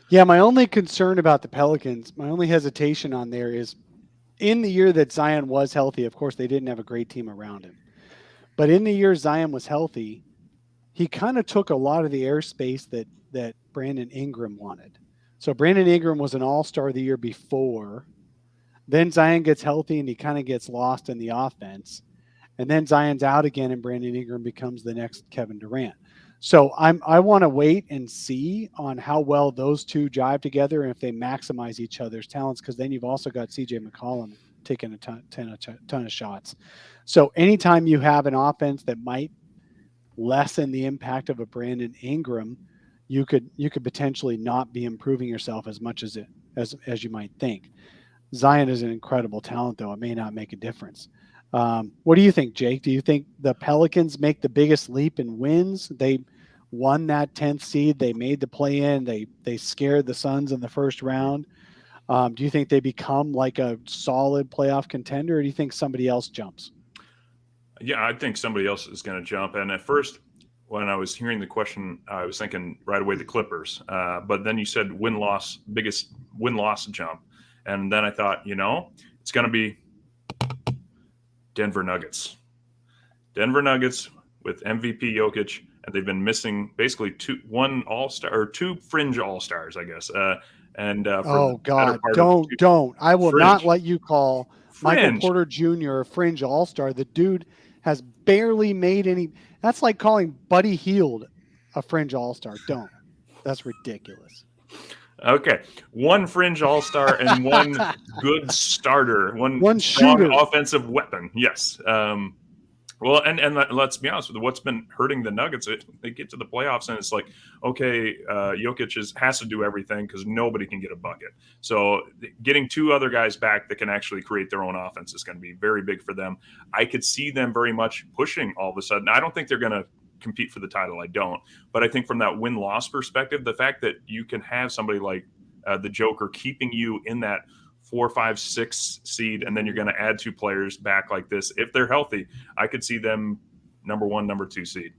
Yeah, my only concern about the Pelicans, my only hesitation on there is in the year that Zion was healthy, of course, they didn't have a great team around him. But in the year Zion was healthy, he kind of took a lot of the airspace that Brandon Ingram wanted. So Brandon Ingram was an all-star the year before. Then Zion gets healthy and he kind of gets lost in the offense. And then Zion's out again and Brandon Ingram becomes the next Kevin Durant. So I want to wait and see on how well those two jive together and if they maximize each other's talents, because then you've also got CJ McCollum taking a ton of shots. So anytime you have an offense that might lessen the impact of a Brandon Ingram, you could potentially not be improving yourself as much as you might think. Zion is an incredible talent, though. It may not make a difference. What do you think, Jake? Do you think the Pelicans make the biggest leap in wins? They won that 10th seed. They made the play-in. They scared the Suns in the first round. Do you think they become like a solid playoff contender, or do you think somebody else jumps? Yeah, I think somebody else is going to jump. And at first, when I was hearing the question, I was thinking right away the Clippers. But then you said biggest win-loss jump. And then I thought, it's going to be Denver Nuggets. Denver Nuggets with MVP Jokic, and they've been missing basically two fringe all-stars, I guess. Oh God, don't! I will not let you call Michael Porter Jr. a fringe all-star. The dude has barely made any. That's like calling Buddy Hield a fringe all-star. Don't. That's ridiculous. Okay, one fringe all-star and one good starter, one shooter, offensive weapon. Yes. Well, and let's be honest with you, what's been hurting the Nuggets, they get to the playoffs and it's like, okay, Jokic has to do everything because nobody can get a bucket. So getting two other guys back that can actually create their own offense is going to be very big for them. I could see them very much pushing all of a sudden. I don't think they're going to compete for the title. I don't. But I think from that win-loss perspective, the fact that you can have somebody like the Joker keeping you in that 4, 5, 6 seed, and then you're going to add two players back like this. If they're healthy, I could see them number 1, number 2 seed.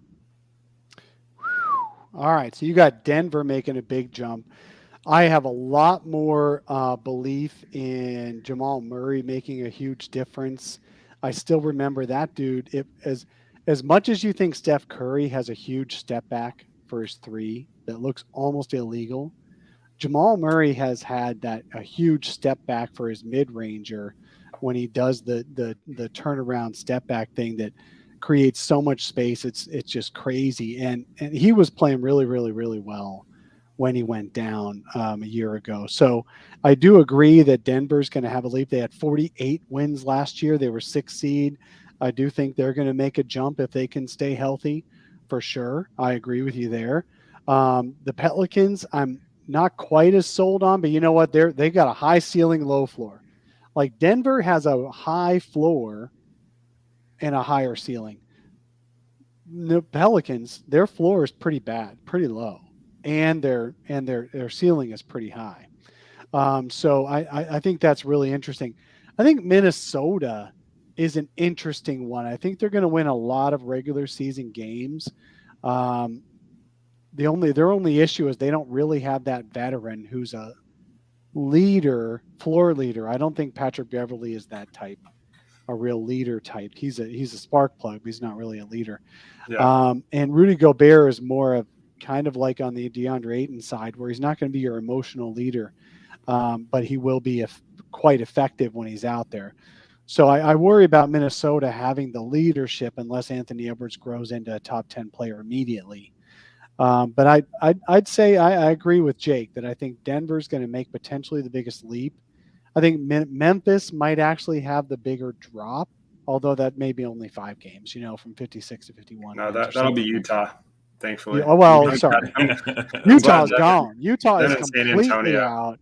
All right. So you got Denver making a big jump. I have a lot more belief in Jamal Murray making a huge difference. I still remember that dude. As much as you think Steph Curry has a huge step back for his three that looks almost illegal, Jamal Murray has had a huge step back for his mid-ranger when he does the turnaround step back thing that creates so much space. It's just crazy. And he was playing really, really, really well when he went down a year ago. So I do agree that Denver's going to have a leap. They had 48 wins last year. They were 6th seed. I do think they're going to make a jump if they can stay healthy, for sure. I agree with you there. The Pelicans, I'm not quite as sold on, but you know what? They got a high ceiling, low floor. Like Denver has a high floor and a higher ceiling. The Pelicans, their floor is pretty bad, pretty low, and their ceiling is pretty high. So I think that's really interesting. I think Minnesota is an interesting one. I think they're going to win a lot of regular season games. Their only issue is they don't really have that veteran who's a floor leader. I don't think Patrick Beverley is that type, a real leader type. He's a spark plug, but he's not really a leader. Yeah. And Rudy Gobert is more of kind of like on the Deandre Ayton side, where he's not going to be your emotional leader, but he will be quite effective when he's out there. So I worry about Minnesota having the leadership unless Anthony Edwards grows into a top 10 player immediately. But I'd say I agree with Jake that I think Denver's going to make potentially the biggest leap. I think Memphis might actually have the bigger drop, although that may be only 5 games, from 56 to 51. No, that'll be Utah, thankfully. Oh, well, sorry. Utah's gone. Utah is Then it's San completely Antonio. out.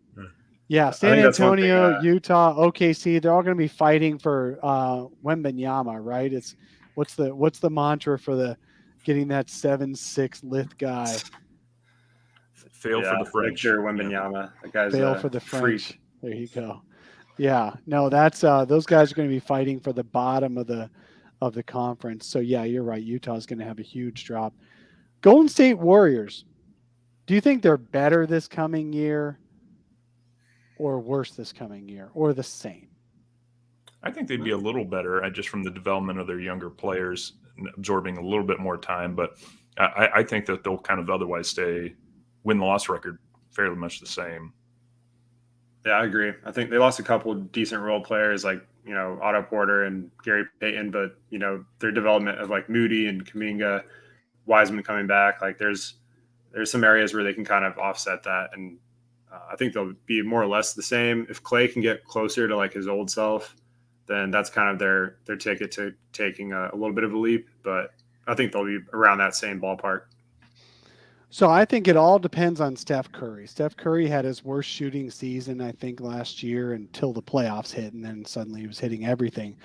Yeah, I San think that's one Antonio, thing, Utah, OKC, they're all going to be fighting for Wembanyama, right? It's what's the mantra for getting that 7'6" lith guy? Fail for the French. Victor Wembanyama. That guy's Fail a for the French. freak. There you go. Yeah, no, that's those guys are going to be fighting for the bottom of the conference. So yeah, you're right. Utah's going to have a huge drop. Golden State Warriors. Do you think they're better this coming year, or worse this coming year, or the same? I think they'd be a little better just from the development of their younger players, absorbing a little bit more time. But I think that they'll kind of otherwise stay win-loss record fairly much the same. Yeah, I agree. I think they lost a couple of decent role players like, Otto Porter and Gary Payton, but, their development of like Moody and Kuminga, Wiseman coming back, like there's some areas where they can kind of offset that. And I think they'll be more or less the same. If Clay can get closer to like his old self, then that's kind of their ticket to taking a little bit of a leap. But I think they'll be around that same ballpark. So I think it all depends on Steph Curry. Steph Curry had his worst shooting season, I think, last year until the playoffs hit, and then suddenly he was hitting everything.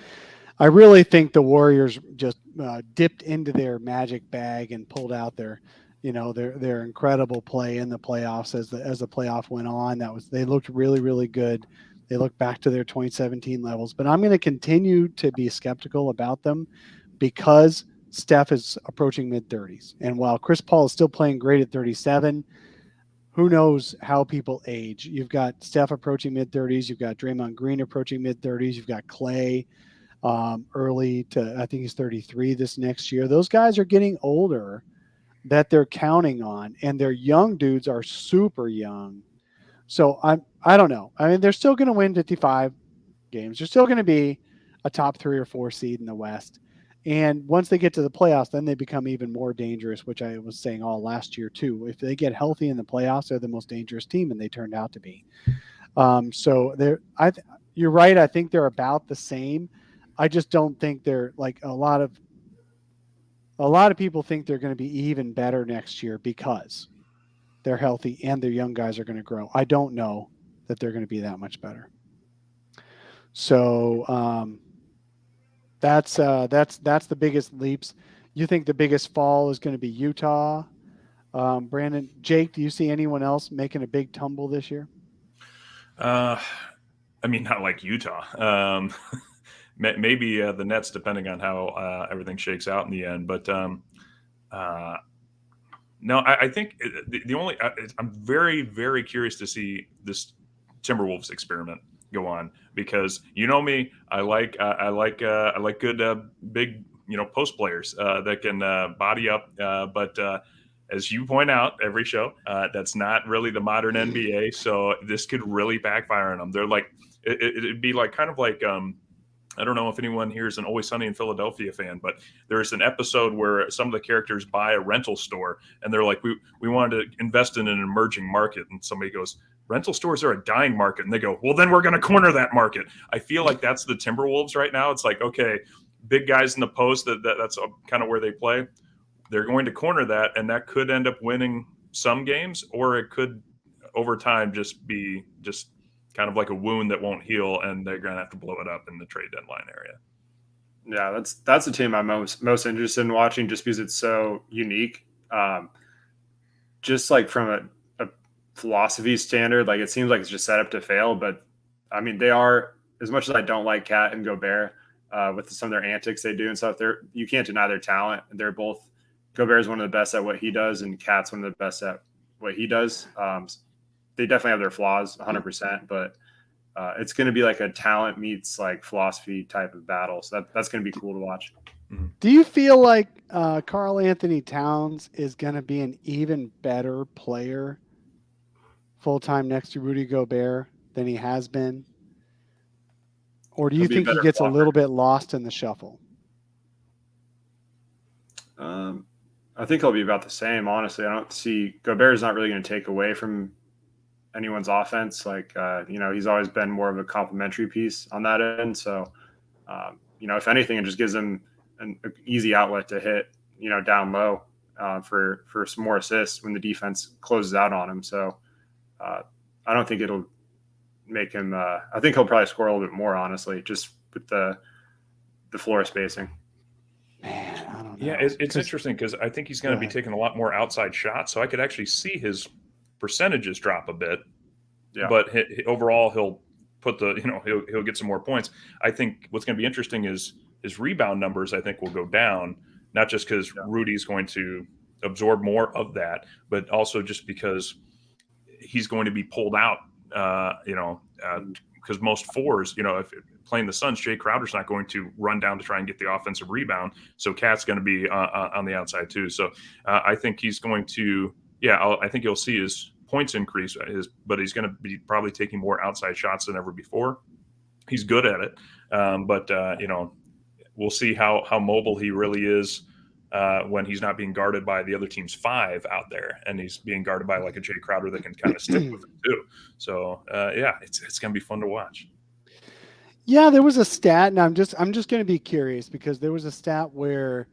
I really think the Warriors just dipped into their magic bag and pulled out their incredible play in the playoffs as the playoff went on. They looked really, really good. They looked back to their 2017 levels, but I'm going to continue to be skeptical about them because Steph is approaching mid-30s. And while Chris Paul is still playing great at 37, who knows how people age. You've got Steph approaching mid-30s. You've got Draymond Green approaching mid-30s. You've got Clay early to, I think he's 33 this next year. Those guys are getting older that they're counting on, and their young dudes are super young. So I don't know. I mean, they're still going to win 55 games. They're still going to be a top 3 or 4 seed in the West. And once they get to the playoffs, then they become even more dangerous, which I was saying all last year too. If they get healthy in the playoffs, they're the most dangerous team, and they turned out to be. So you're right. I think they're about the same. I just don't think they're like a lot of people think they're going to be even better next year because they're healthy and their young guys are going to grow. I don't know that they're going to be that much better. So that's the biggest leaps. You think the biggest fall is going to be Utah? Brandon, Jake, do you see anyone else making a big tumble this year? I mean, not like Utah. Maybe the Nets, depending on how everything shakes out in the end. But no, I think the only I'm very, very curious to see this Timberwolves experiment go on because me, I like good big post players that can body up. But as you point out every show, that's not really the modern NBA. So this could really backfire on them. They're like, it'd be like kind of like, I don't know if anyone here is an Always Sunny in Philadelphia fan, but there's an episode where some of the characters buy a rental store and they're like, we wanted to invest in an emerging market. And somebody goes, rental stores are a dying market. And they go, well, then we're going to corner that market. I feel like that's the Timberwolves right now. It's like, okay, big guys in the post, that's kind of where they play. They're going to corner that, and that could end up winning some games, or it could over time just be just kind of like a wound that won't heal, and they're going to have to blow it up in the trade deadline area. Yeah, that's the team I'm most interested in watching, just because it's so unique. Just like from a philosophy standard, like it seems like it's just set up to fail. But I mean, they are, as much as I don't like Cat and Gobert with some of their antics they do and stuff, you can't deny their talent. They're both, Gobert is one of the best at what he does, and Cat's one of the best at what he does. They definitely have their flaws 100%, but it's going to be like a talent meets like philosophy type of battle. So that's going to be cool to watch. Do you feel like Karl Anthony Towns is going to be an even better player full-time next to Rudy Gobert than he has been? Or do you think he gets a little bit lost in the shuffle? I think he'll be about the same, honestly. I don't see – Gobert is not really going to take away from anyone's offense. Like, he's always been more of a complementary piece on that end. So, if anything, it just gives him an easy outlet to hit, down low for some more assists when the defense closes out on him. So I don't think it'll make him I think he'll probably score a little bit more, honestly, just with the floor spacing. Man, I don't know. Yeah, it's interesting because I think he's going to be taking a lot more outside shots, so I could actually see his percentages drop a bit. Yeah. But overall, he'll put he'll get some more points. I think what's going to be interesting is his rebound numbers. I think will go down, not just because Rudy's going to absorb more of that, but also just because he's going to be pulled out. Because most fours, if playing the Suns, Jay Crowder's not going to run down to try and get the offensive rebound. So Cat's going to be on the outside too. So I think he's going to, I think you'll see his points increase, but he's going to be probably taking more outside shots than ever before. He's good at it. But we'll see how mobile he really is when he's not being guarded by the other team's five out there, and he's being guarded by like a Jay Crowder that can kind of stick with him too. So it's going to be fun to watch. Yeah, there was a stat, and I'm just going to be curious because there was a stat where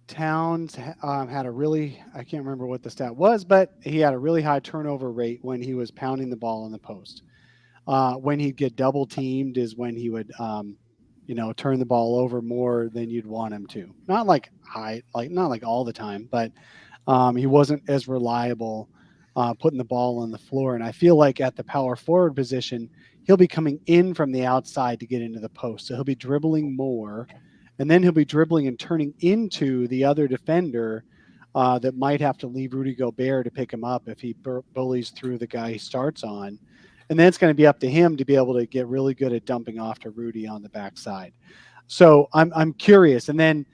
Towns had a really, I can't remember what the stat was, but he had a really high turnover rate when he was pounding the ball in the post. When he'd get double teamed is when he would turn the ball over more than you'd want him to. Not like not like all the time, but he wasn't as reliable putting the ball on the floor. And I feel like at the power forward position, he'll be coming in from the outside to get into the post. So he'll be dribbling more, and then he'll be dribbling and turning into the other defender that might have to leave Rudy Gobert to pick him up if he bullies through the guy he starts on. And then it's going to be up to him to be able to get really good at dumping off to Rudy on the backside. So I'm curious. And then,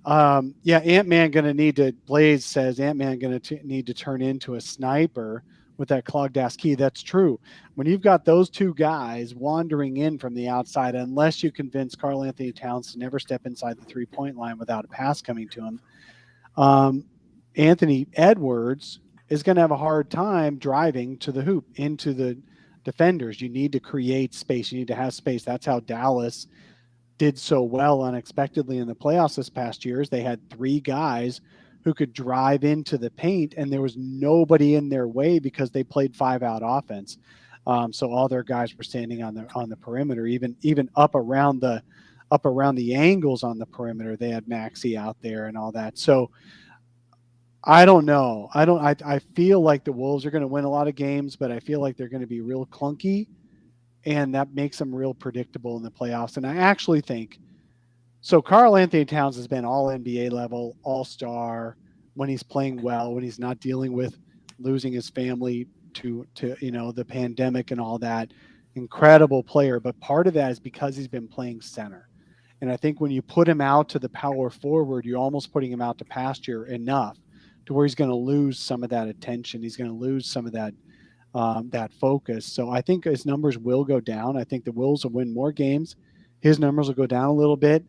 Ant-Man going to need to, Blaze says Ant-Man going to need to turn into a sniper with that clogged ass key. That's true. When you've got those two guys wandering in from the outside, unless you convince Karl Anthony Towns to never step inside the 3-point line without a pass coming to him, Anthony Edwards is going to have a hard time driving to the hoop into the defenders. You need to create space. You need to have space. That's how Dallas did so well unexpectedly in the playoffs this past year. They had three guys who could drive into the paint, and there was nobody in their way because they played 5-out offense. So all their guys were standing on the perimeter, even up around the angles on the perimeter. They had Maxey out there and all that. So I don't know. I feel like the Wolves are going to win a lot of games, but I feel like they're going to be real clunky, and that makes them real predictable in the playoffs. And I actually think so. Karl Anthony Towns has been all NBA level, all-star when he's playing well, when he's not dealing with losing his family to the pandemic and all that. Incredible player, but part of that is because he's been playing center. And I think when you put him out to the power forward, you're almost putting him out to pasture enough to where he's going to lose some of that attention. He's going to lose some of that focus. So I think his numbers will go down. I think the Wolves will win more games. His numbers will go down a little bit,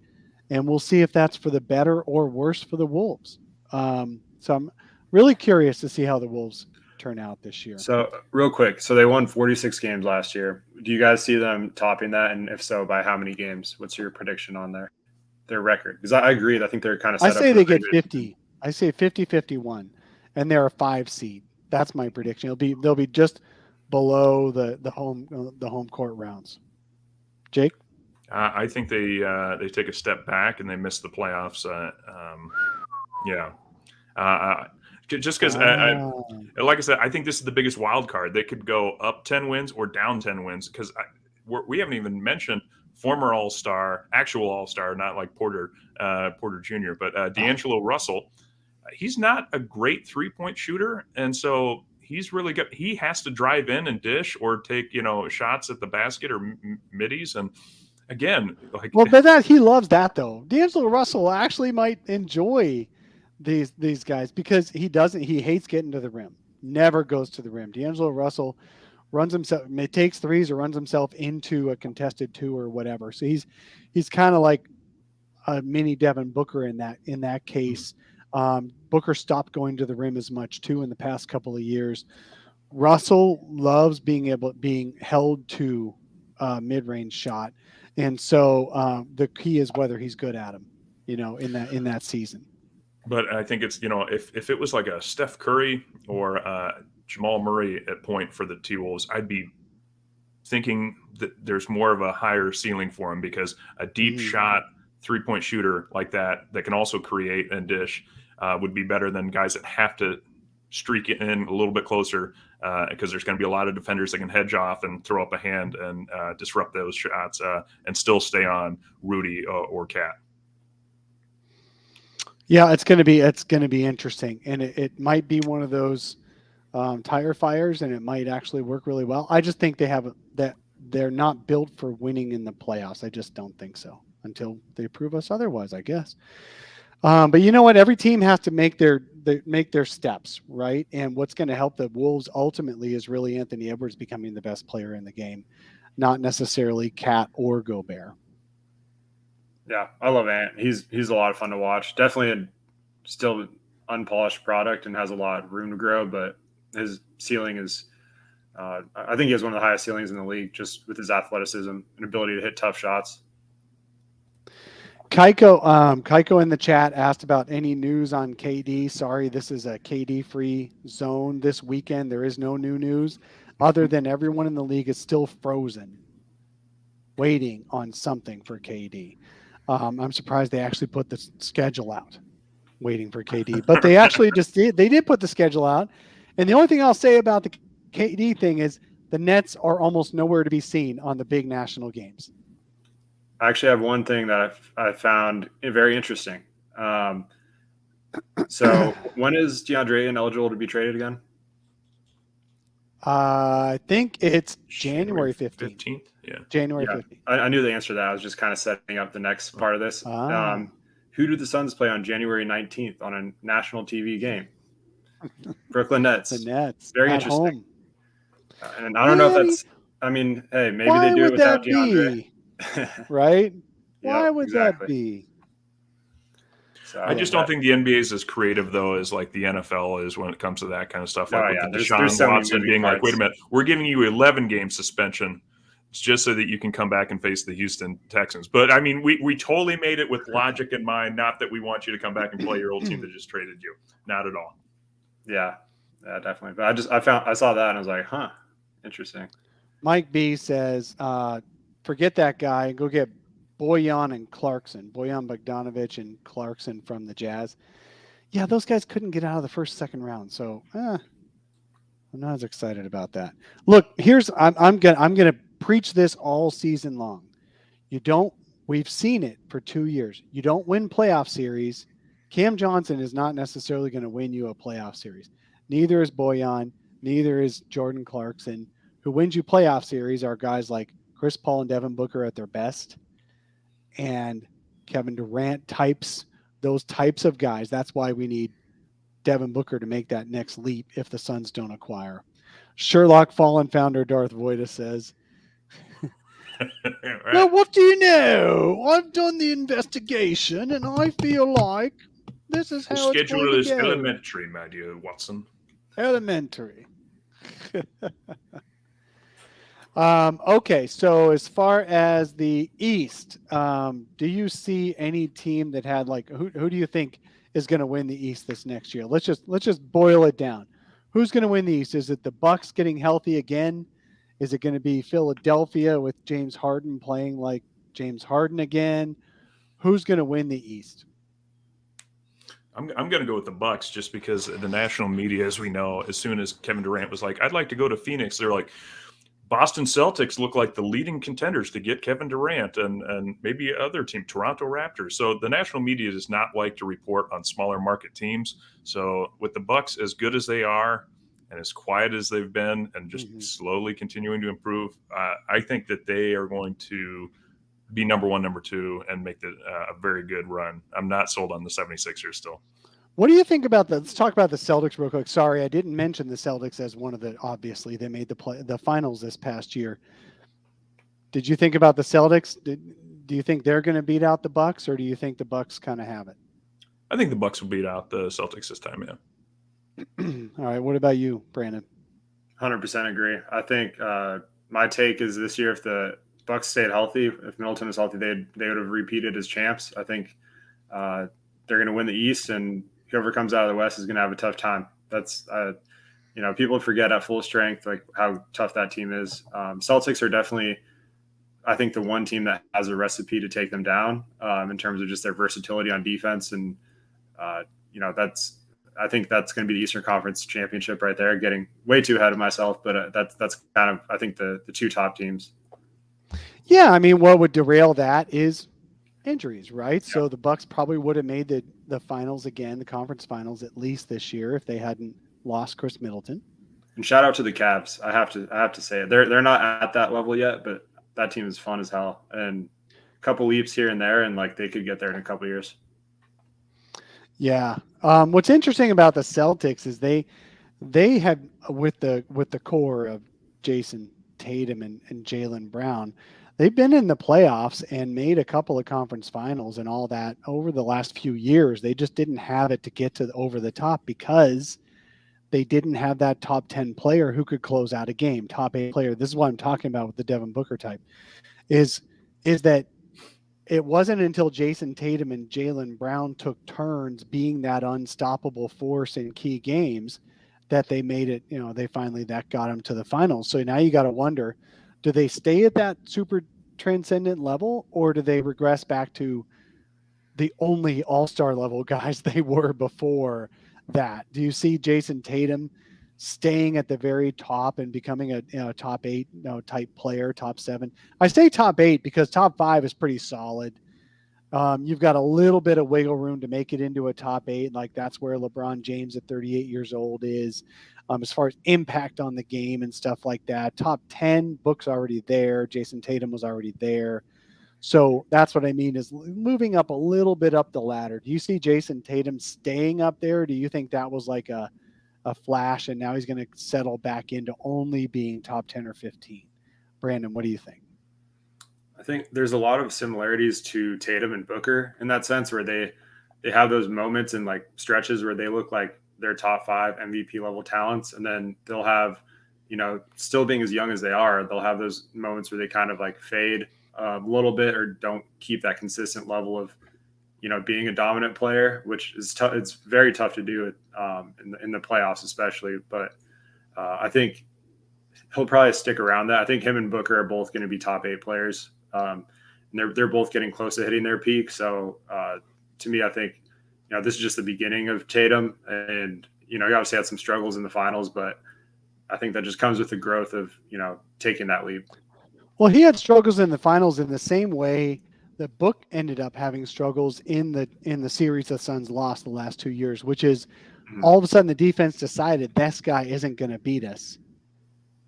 and we'll see if that's for the better or worse for the Wolves. So I'm really curious to see how the Wolves turn out this year. So real quick, so they won 46 games last year. Do you guys see them topping that? And if so, by how many games? What's your prediction on their record? Because I agree. I think they're kind of set I say up they get 50. I say 50-51, and they're a 5 seed. That's my prediction. They'll be just below the home court rounds. Jake? I think they take a step back and they miss the playoffs. Just because, like I said, I think this is the biggest wild card. They could go up 10 wins or down 10 wins because we haven't even mentioned former All-Star, actual All-Star, not like Porter Jr., but D'Angelo Russell. He's not a great three-point shooter, and so he's really good. He has to drive in and dish or take shots at the basket or middies. And again, but that he loves that though. D'Angelo Russell actually might enjoy these guys because he hates getting to the rim. Never goes to the rim. D'Angelo Russell runs himself, takes threes or runs himself into a contested 2 or whatever. So he's kind of like a mini Devin Booker in that case. Booker stopped going to the rim as much too in the past couple of years. Russell loves being held to a mid-range shot, and so the key is whether he's good at him, in that season. But I think it's if it was like a Steph Curry or Jamal Murray at point for the T-Wolves, I'd be thinking that there's more of a higher ceiling for him because a deep shot 3-point shooter like that can also create and dish would be better than guys that have to streak it in a little bit closer because there's going to be a lot of defenders that can hedge off and throw up a hand and disrupt those shots and still stay on Rudy or Cat. Yeah, it's going to be interesting, and it might be one of those tire fires, and it might actually work really well. I just think they're not built for winning in the playoffs. I just don't think so until they prove us otherwise, I guess. But you know what? Every team has to make their steps, right? And what's going to help the Wolves ultimately is really Anthony Edwards becoming the best player in the game, not necessarily Cat or Gobert. Yeah, I love Ant. He's a lot of fun to watch. Definitely still unpolished product and has a lot of room to grow, but his ceiling is I think he has one of the highest ceilings in the league just with his athleticism and ability to hit tough shots. Kaiko in the chat asked about any news on KD. Sorry, this is a KD-free zone this weekend. There is no new news other than everyone in the league is still frozen, waiting on something for KD. I'm surprised they actually put the schedule out, waiting for KD. But they actually they did put the schedule out. And the only thing I'll say about the KD thing is the Nets are almost nowhere to be seen on the big national games. I actually have one thing that I found very interesting. So when is Deandre Ayton eligible to be traded again? I think it's January 15th. Yeah. January 15th. I knew the answer to that. I was just kind of setting up the next part of this. Who do the Suns play on January 19th on a national TV game? Brooklyn Nets. The Nets. Very at interesting. Home. And I don't know if that's – I mean, hey, maybe they do it without DeAndre. Right? Why would exactly. that be? So, I just don't think the NBA is as creative, though, as like the NFL is when it comes to that kind of stuff. Like with Deshaun Watson being like, wait a minute, we're giving you 11-game suspension just so that you can come back and face the Houston Texans. But, I mean, we totally made it with logic in mind, not that we want you to come back and play your old team that just traded you. Not at all. Yeah, definitely. But I saw that and I was like, huh, interesting. Mike B says, forget that guy and go get Bojan and Clarkson, Bojan Bogdanovic and Clarkson from the Jazz. Yeah, those guys couldn't get out of the second round. So I'm not as excited about that. Look, I'm gonna preach this all season long. We've seen it for 2 years. You don't win playoff series. Cam Johnson is not necessarily going to win you a playoff series. Neither is Bojan. Neither is Jordan Clarkson. Who wins you playoff series are guys like Chris Paul and Devin Booker at their best, and Kevin Durant those types of guys. That's why we need Devin Booker to make that next leap if the Suns don't acquire. Sherlock Fallen founder Darth Voida says, Right. well, what do you know? I've done the investigation and I feel like this is The how it's schedule going is to go. elementary, my dear Watson. Elementary. Okay, so as far as the East, do you see any team that had like who do you think is going to win the East this next year? Let's just boil it down. Who's going to win the East? Is it the Bucks getting healthy again? Is it going to be Philadelphia with James Harden playing like James Harden again? Who's going to win the East? I'm going to go with the Bucks just because the national media, as we know, as soon as Kevin Durant was like, I'd like to go to Phoenix, they're like, Boston Celtics look like the leading contenders to get Kevin Durant and maybe other team, Toronto Raptors. So the national media does not like to report on smaller market teams. So with the Bucks, as good as they are and as quiet as they've been and just slowly continuing to improve, I think that they are going to be number one, number two, and make a very good run. I'm not sold on the 76ers still. What do you think about let's talk about the Celtics real quick. Sorry, I didn't mention the Celtics as one of the, obviously they made the finals this past year. Did you think about the Celtics? Do you think they're going to beat out the Bucks, or do you think the Bucks kind of have it? I think the Bucks will beat out the Celtics this time, yeah. All right. What about you, Brandon? 100% agree. I think my take is this year, if the Bucks stayed healthy, if Middleton was healthy, they would have repeated as champs. I think they're going to win the East, and whoever comes out of the West is going to have a tough time. That's people forget at full strength like how tough that team is. Celtics are definitely, I think, the one team that has a recipe to take them down in terms of just their versatility on defense, and I think that's going to be the Eastern Conference Championship right there. Getting way too ahead of myself, but that's kind of, I think, the two top teams. Yeah, I mean, what would derail that is injuries, right? Yeah. So the Bucks probably would have made the finals again, the conference finals at least this year, if they hadn't lost Chris Middleton. And shout out to the Cavs. I have to say it. They're not at that level yet, but that team is fun as hell. And a couple leaps here and there, and like they could get there in a couple years. Yeah. What's interesting about the Celtics is they had with the core of Jason Tatum and Jaylen Brown, they've been in the playoffs and made a couple of conference finals and all that over the last few years. They just didn't have it to get to over the top because they didn't have that top 10 player who could close out a game, top 8 player. This is what I'm talking about with the Devin Booker type is that it wasn't until Jason Tatum and Jaylen Brown took turns being that unstoppable force in key games that they made it, they finally that got them to the finals. So now you got to wonder, do they stay at that super transcendent level, or do they regress back to the only all-star level guys they were before that? Do you see Jason Tatum staying at the very top and becoming a top 8 type player, top 7? I say top 8 because top 5 is pretty solid. You've got a little bit of wiggle room to make it into a top 8. Like that's where LeBron James at 38 years old is, as far as impact on the game and stuff like that. Top 10, Book's already there. Jason Tatum was already there. So that's what I mean is moving up a little bit up the ladder. Do you see Jason Tatum staying up there? Do you think that was like a flash and now he's going to settle back into only being top 10 or 15? Brandon, what do you think? I think there's a lot of similarities to Tatum and Booker in that sense, where they have those moments and like stretches where they look like they're top 5 MVP level talents. And then they'll have, still being as young as they are, they'll have those moments where they kind of like fade a little bit or don't keep that consistent level of, being a dominant player, which is tough. It's very tough to do it in the playoffs, especially. But I think he'll probably stick around that. I think him and Booker are both going to be top 8 players. And they're both getting close to hitting their peak. So to me, I think, this is just the beginning of Tatum. And, he obviously had some struggles in the finals, but I think that just comes with the growth of, taking that leap. Well, he had struggles in the finals in the same way that Book ended up having struggles in the series the Suns lost the last 2 years, which is all of a sudden the defense decided this guy isn't going to beat us.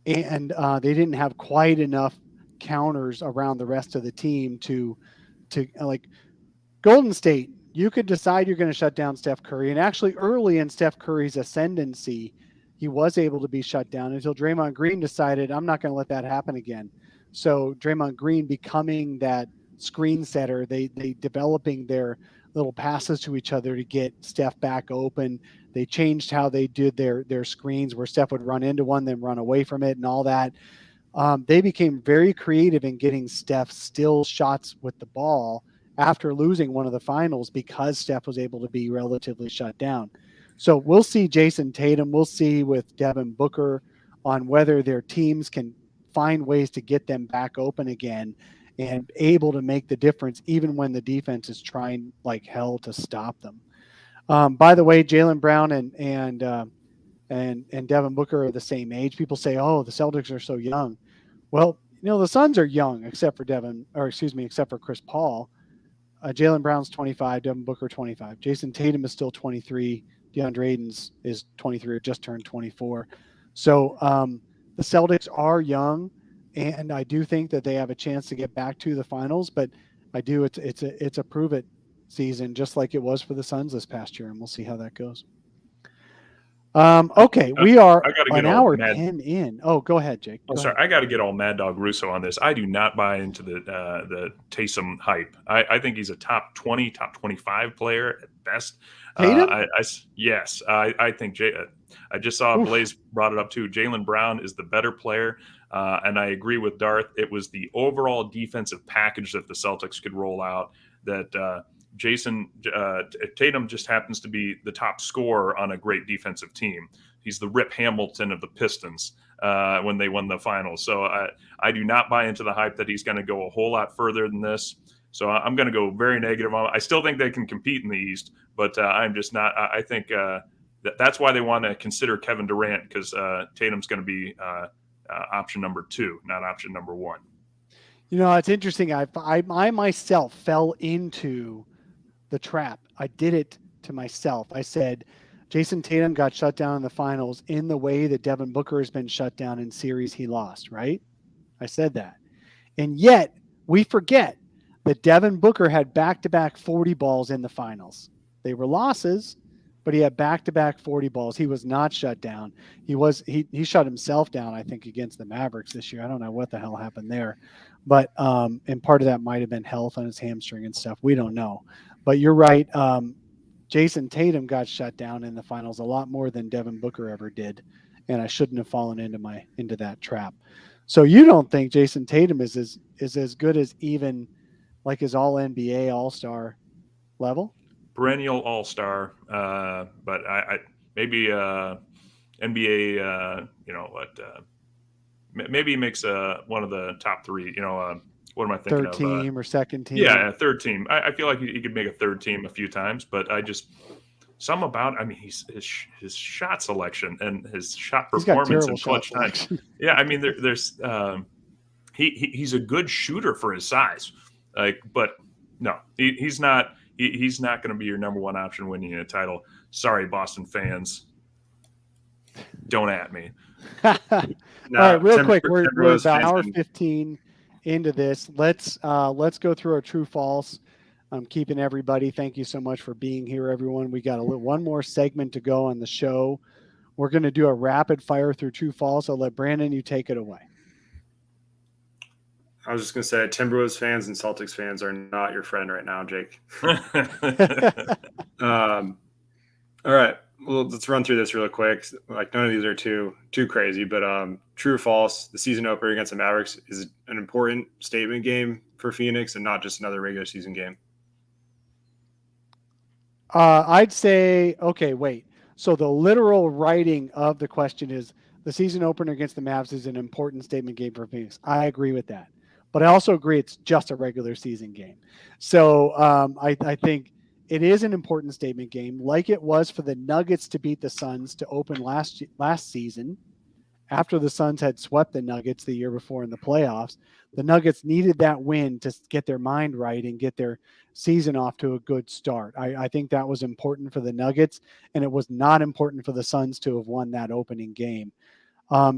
And they didn't have quite enough counters around the rest of the team to like Golden State you could decide you're going to shut down Steph Curry. And actually early in Steph Curry's ascendancy, he was able to be shut down until Draymond Green decided, I'm not going to let that happen again. So Draymond Green becoming that screen setter, they developing their little passes to each other to get Steph back open. They changed how they did their screens where Steph would run into one, then run away from it and all that. They became very creative in getting Steph still shots with the ball after losing one of the finals because Steph was able to be relatively shut down. So we'll see Jason Tatum. We'll see with Devin Booker on whether their teams can find ways to get them back open again and able to make the difference even when the defense is trying like hell to stop them. By the way, Jaylen Brown and Devin Booker are the same age. People say, oh, the Celtics are so young. Well, the Suns are young except for except for Chris Paul. Jaylen Brown's 25, Devin Booker 25. Jason Tatum is still 23. Deandre Ayton is 23 or just turned 24. So the Celtics are young, and I do think that they have a chance to get back to the finals. But it's a prove it season, just like it was for the Suns this past year, and we'll see how that goes. Okay, we are an hour 10 in. Oh, go ahead, Jake. Sorry, I got to get all Mad Dog Russo on this. I do not buy into the Taysom hype. I think he's a top 20, top 25 player at best. Tatum? Yes. I think I just saw Blaze brought it up too. Jaylen Brown is the better player, and I agree with Darth. It was the overall defensive package that the Celtics could roll out that Tatum just happens to be the top scorer on a great defensive team. He's the Rip Hamilton of the Pistons when they won the finals. So I do not buy into the hype that he's going to go a whole lot further than this. So I'm going to go very negative on it. I still think they can compete in the East, but I'm just not. I think that's why they want to consider Kevin Durant, because Tatum's going to be option number 2, not option number 1. It's interesting. I myself fell into the trap. I did it to myself. I said, Jason Tatum got shut down in the finals in the way that Devin Booker has been shut down in series he lost, right? I said that. And yet we forget that Devin Booker had back-to-back 40 balls in the finals. They were losses, but he had back-to-back 40 balls. He was not shut down. He shut himself down, I think, against the Mavericks this year. I don't know what the hell happened there. But and part of that might have been health on his hamstring and stuff. We don't know. But you're right. Jason Tatum got shut down in the finals a lot more than Devin Booker ever did, and I shouldn't have fallen into that trap. So you don't think Jason Tatum is as good as even like his All NBA All-Star level? Perennial All-Star, but I maybe NBA. Maybe he makes one of the top 3. What am I thinking of? Third team or second team? Yeah, third team. I feel like he could make a third team a few times, but his shot selection and his shot performance in clutch time. Yeah, I mean, there's he's a good shooter for his size, but no, he's not. He's not going to be your number 1 option winning a title. Sorry, Boston fans. Don't at me. All right, real quick. We're about hour 15 into this. Let's go through our true false. I'm keeping everybody. Thank you so much for being here, everyone. We got one more segment to go on the show. We're going to do a rapid fire through true false. I'll let Brandon, you take it away. I was just going to say, Timberwolves fans and Celtics fans are not your friend right now, Jake. All right. Well, let's run through this real quick. Like, none of these are too crazy, but true or false, the season opener against the Mavericks is an important statement game for Phoenix and not just another regular season game. I'd say, okay, wait. So the literal writing of the question is the season opener against the Mavs is an important statement game for Phoenix. I agree with that. But I also agree it's just a regular season game. So I think it is an important statement game, like it was for the Nuggets to beat the Suns to open last season. After the Suns had swept the Nuggets the year before in the playoffs, the Nuggets needed that win to get their mind right and get their season off to a good start. I think that was important for the Nuggets, and it was not important for the Suns to have won that opening game.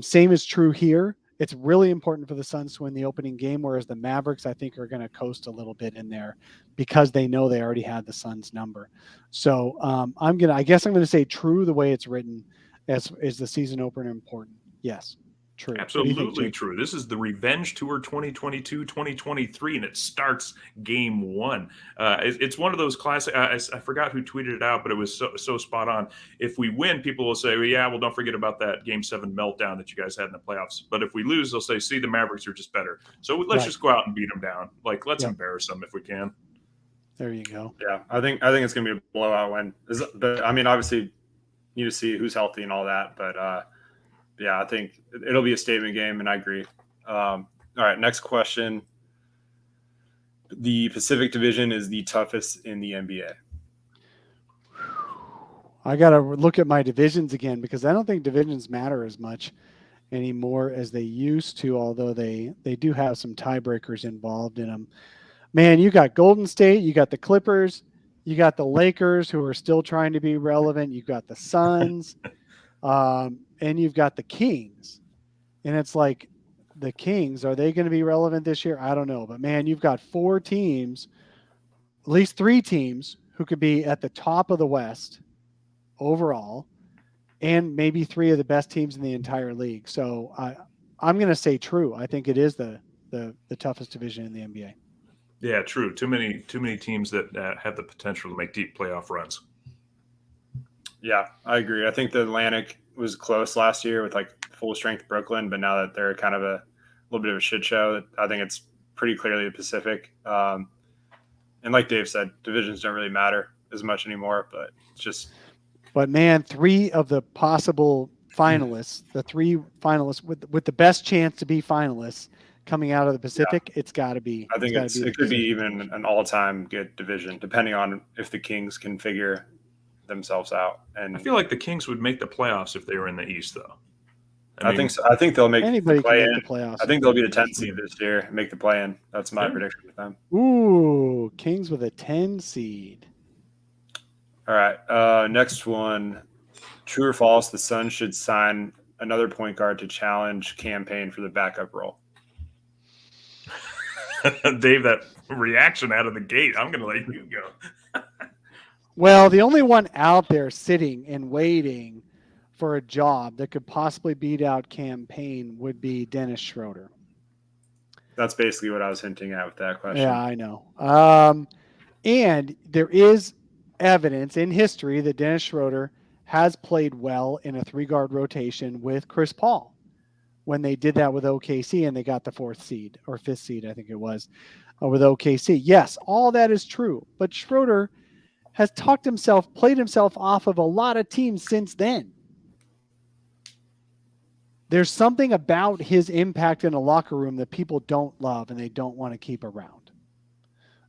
Same is true here. it's really important for the Suns to win the opening game, whereas the Mavericks, I think, are going to coast a little bit in there because they know they already had the Suns number. So I guess I'm going to say true the way it's written. Is the season opener important? Yes. True. Absolutely true. This is the Revenge Tour 2022-2023, and it starts game one. It's one of those classic. I forgot who tweeted it out, but it was so spot on. If we win, people will say, well, don't forget about that Game 7 meltdown that you guys had in the playoffs. But if we lose, they'll say, see, the Mavericks are just better. So let's just go out and beat them down. Like, let's embarrass them if we can. There you go. Yeah, I think it's going to be a blowout win. But I mean, obviously, you need to see who's healthy and all that, but yeah, I think it'll be a statement game, and I agree. All right, next question. The Pacific Division is the toughest in the NBA. I got to look at my divisions again because I don't think divisions matter as much anymore as they used to, although they do have some tiebreakers involved in them. Man, you got Golden State, you got the Clippers, you got the Lakers who are still trying to be relevant, you got the Suns. And you've got the Kings. And it's like the Kings, are they going to be relevant this year? I don't know. But, man, you've got 4 teams, at least 3 teams, who could be at the top of the West overall, and maybe 3 of the best teams in the entire league. So I'm going to say true. I think it is the toughest division in the NBA. Yeah, true. Too many teams that have the potential to make deep playoff runs. Yeah, I agree. I think the Atlantic was close last year with like full strength Brooklyn, but now that they're kind of a little bit of a shit show, I think it's pretty clearly the Pacific. And like Dave said, divisions don't really matter as much anymore, but it's just. But man, 3 of the possible finalists, the 3 finalists with the best chance to be finalists coming out of the Pacific, it's got to be. I think it could be even an all-time good division, depending on if the Kings can figure themselves out. And I feel like the Kings would make the playoffs if they were in the East, though. I think so. I think they'll make anybody the play can in. make the playoffs. I think they'll be the 10th seed this year and make the play in. That's my prediction with them. Ooh, Kings with a 10 seed. All right. Next one. True or false, the Suns should sign another point guard to challenge campaign for the backup role. Dave, that reaction out of the gate, I'm going to let you go. Well, the only one out there sitting and waiting for a job that could possibly beat out campaign would be Dennis Schroeder. That's basically what I was hinting at with that question. Yeah, I know. And there is evidence in history that Dennis Schroeder has played well in a 3-guard rotation with Chris Paul when they did that with OKC and they got the 4th seed or 5th seed, I think it was, with OKC. Yes, all that is true. But Schroeder has played himself off of a lot of teams since then. There's something about his impact in a locker room that people don't love and they don't want to keep around.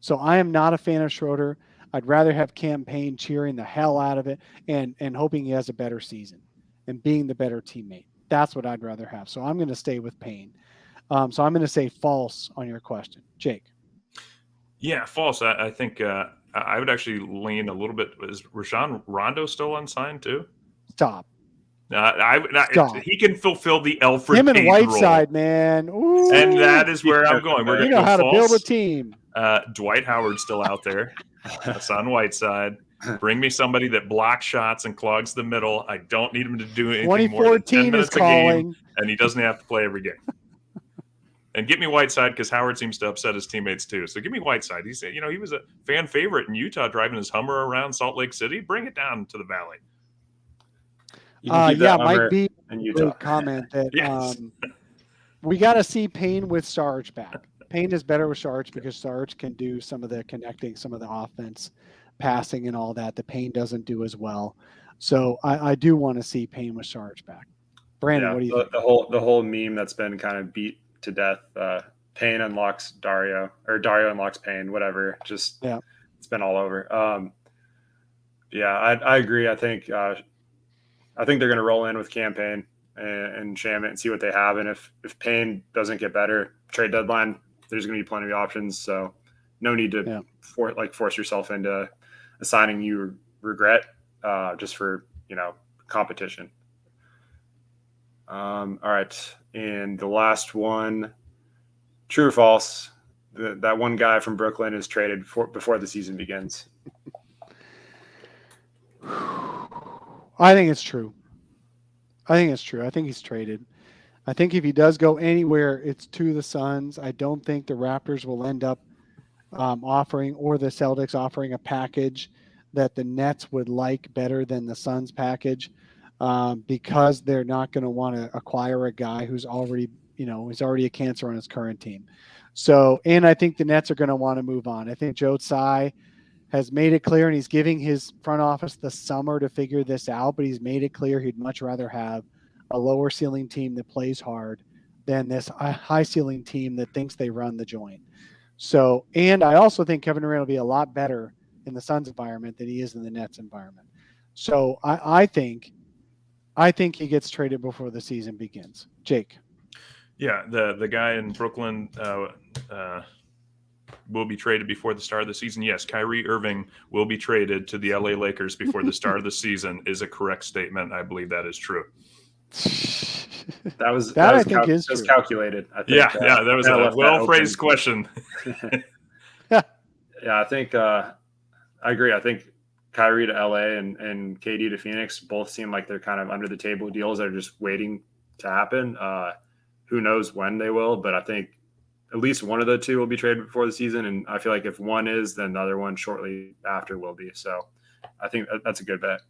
So I am not a fan of Schroeder. I'd rather have campaign cheering the hell out of it and hoping he has a better season and being the better teammate. That's what I'd rather have. So I'm going to stay with Payne. So I'm going to say false on your question. Jake. Yeah, false. I think I would actually lean a little bit. Is Rajon Rondo still unsigned too? Stop. He can fulfill the Elfrid Him and Payton Whiteside, role. Man. Ooh. And that is where I'm going. We're You know how to build a team. Dwight Howard's still out there. Hassan Whiteside. Bring me somebody that blocks shots and clogs the middle. I don't need him to do anything more than 10 minutes a game, and he doesn't have to play every game. And get me Whiteside because Howard seems to upset his teammates too. So give me Whiteside. He was a fan favorite in Utah, driving his Hummer around Salt Lake City. Bring it down to the Valley. Might be a great comment that Yes. We got to see Payne with Sarge back. Payne is better with Sarge because Sarge can do some of the connecting, some of the offense, passing, and all that Payne doesn't do as well. So I do want to see Payne with Sarge back. Brandon, what do you think? The whole meme that's been kind of beat to death. Payne unlocks Dario, or Dario unlocks Payne, whatever. Just it's been all over. I agree. I think they're going to roll in with campaign and Shamet and see what they have. And if Payne doesn't get better, trade deadline, there's going to be plenty of options. So no need to force yourself into a signing you regret just for competition. All right. And the last one, true or false? That one guy from Brooklyn is traded before the season begins. I think it's true. I think he's traded. I think if he does go anywhere, it's to the Suns. I don't think the Raptors will end up offering, or the Celtics offering, a package that the Nets would like better than the Suns package, because they're not going to want to acquire a guy who's already a cancer on his current team. So, and I think the Nets are going to want to move on. I think Joe Tsai has made it clear, and he's giving his front office the summer to figure this out, but he's made it clear he'd much rather have a lower ceiling team that plays hard than this high ceiling team that thinks they run the joint. So, and I also think Kevin Durant will be a lot better in the Suns environment than he is in the Nets environment. So I think he gets traded before the season begins. Jake. Yeah, the guy in Brooklyn will be traded before the start of the season. Yes, Kyrie Irving will be traded to the LA Lakers before the start of the season is a correct statement. I believe that is true. That was I think is true. calculated. I think, Yeah, that was a well-phrased question. Yeah, I think I agree. I think Kyrie to LA and KD to Phoenix both seem like they're kind of under the table deals that are just waiting to happen. Who knows when they will, but I think at least one of the two will be traded before the season. And I feel like if one is, then the other one shortly after will be. So I think that's a good bet.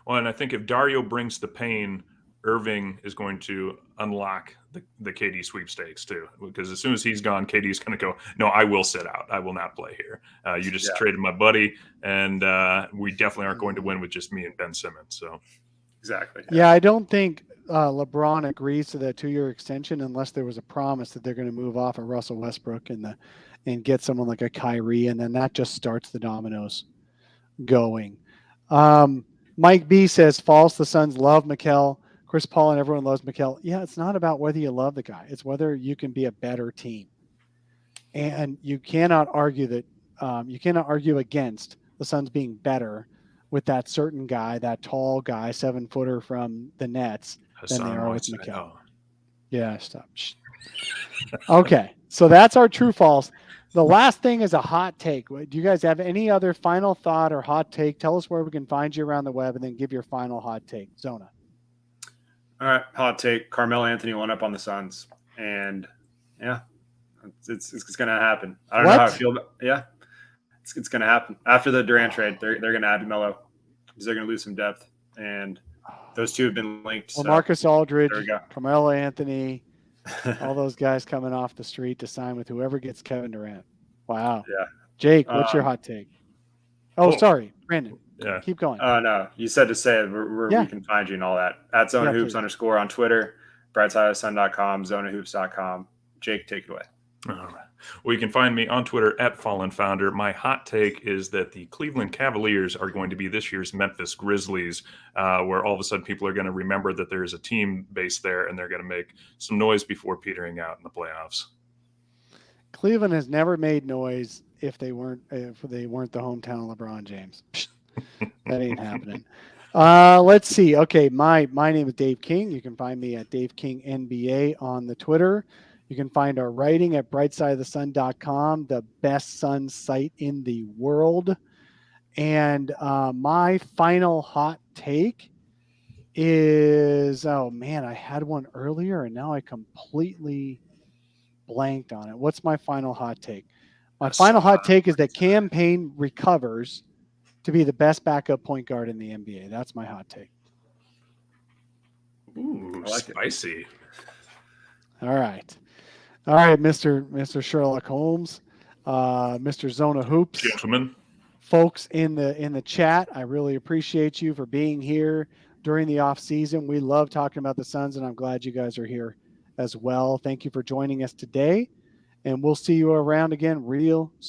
Well, and I think if Dario brings the pain, Irving is going to unlock the KD sweepstakes too, because as soon as he's gone, KD's going to go, no, I will sit out. I will not play here. You just traded my buddy, and we definitely aren't going to win with just me and Ben Simmons. So exactly. Yeah, I don't think LeBron agrees to that 2-year extension unless there was a promise that they're going to move off of Russell Westbrook and get someone like a Kyrie, and then that just starts the dominoes going. Mike B says false. The Suns love Mikal, Chris Paul, and everyone loves Mikal. Yeah, it's not about whether you love the guy; it's whether you can be a better team. And you cannot argue that you cannot argue against the Suns being better with that certain guy, that tall guy, 7-footer from the Nets, than they are with Mikal. Yeah, stop. Okay, so that's our true false. The last thing is a hot take. Do you guys have any other final thought or hot take? Tell us where we can find you around the web, and then give your final hot take. Zona. All right, hot take. Carmelo Anthony went up on the Suns, and yeah, it's going to happen. I don't know how I feel, but yeah, it's going to happen after the Durant trade. They're going to add Melo because they're going to lose some depth, and those two have been linked. Well, so Marcus Aldridge, there we go. Carmelo Anthony, all those guys coming off the street to sign with whoever gets Kevin Durant. Wow. Yeah. Jake, what's your hot take? Oh, sorry, Brandon. Yeah. Keep going. Oh, no. You said to say it. We can find you and all that. At Zona Hoops _ on Twitter, brightside.sun.com, zonahoops.com. Jake, take it away. All right. Well, you can find me on Twitter at Fallen Founder. My hot take is that the Cleveland Cavaliers are going to be this year's Memphis Grizzlies, where all of a sudden people are going to remember that there is a team based there, and they're going to make some noise before petering out in the playoffs. Cleveland has never made noise if they weren't the hometown of LeBron James. That ain't happening. Let's see. Okay, my name is Dave King. You can find me at Dave King NBA on the Twitter. You can find our writing at brightsideofthesun.com, the best Suns site in the world. And my final hot take is, oh man, I had one earlier and now I completely blanked on it. What's my final hot take? My final hot take is that Cam Payne recovers to be the best backup point guard in the NBA. That's my hot take. Ooh, spicy. All right, Mr. Sherlock Holmes, Mr. Zona Hoops, Gentlemen, folks in the chat. I really appreciate you for being here during the off season. We love talking about the Suns, and I'm glad you guys are here as well. Thank you for joining us today, and we'll see you around again real soon.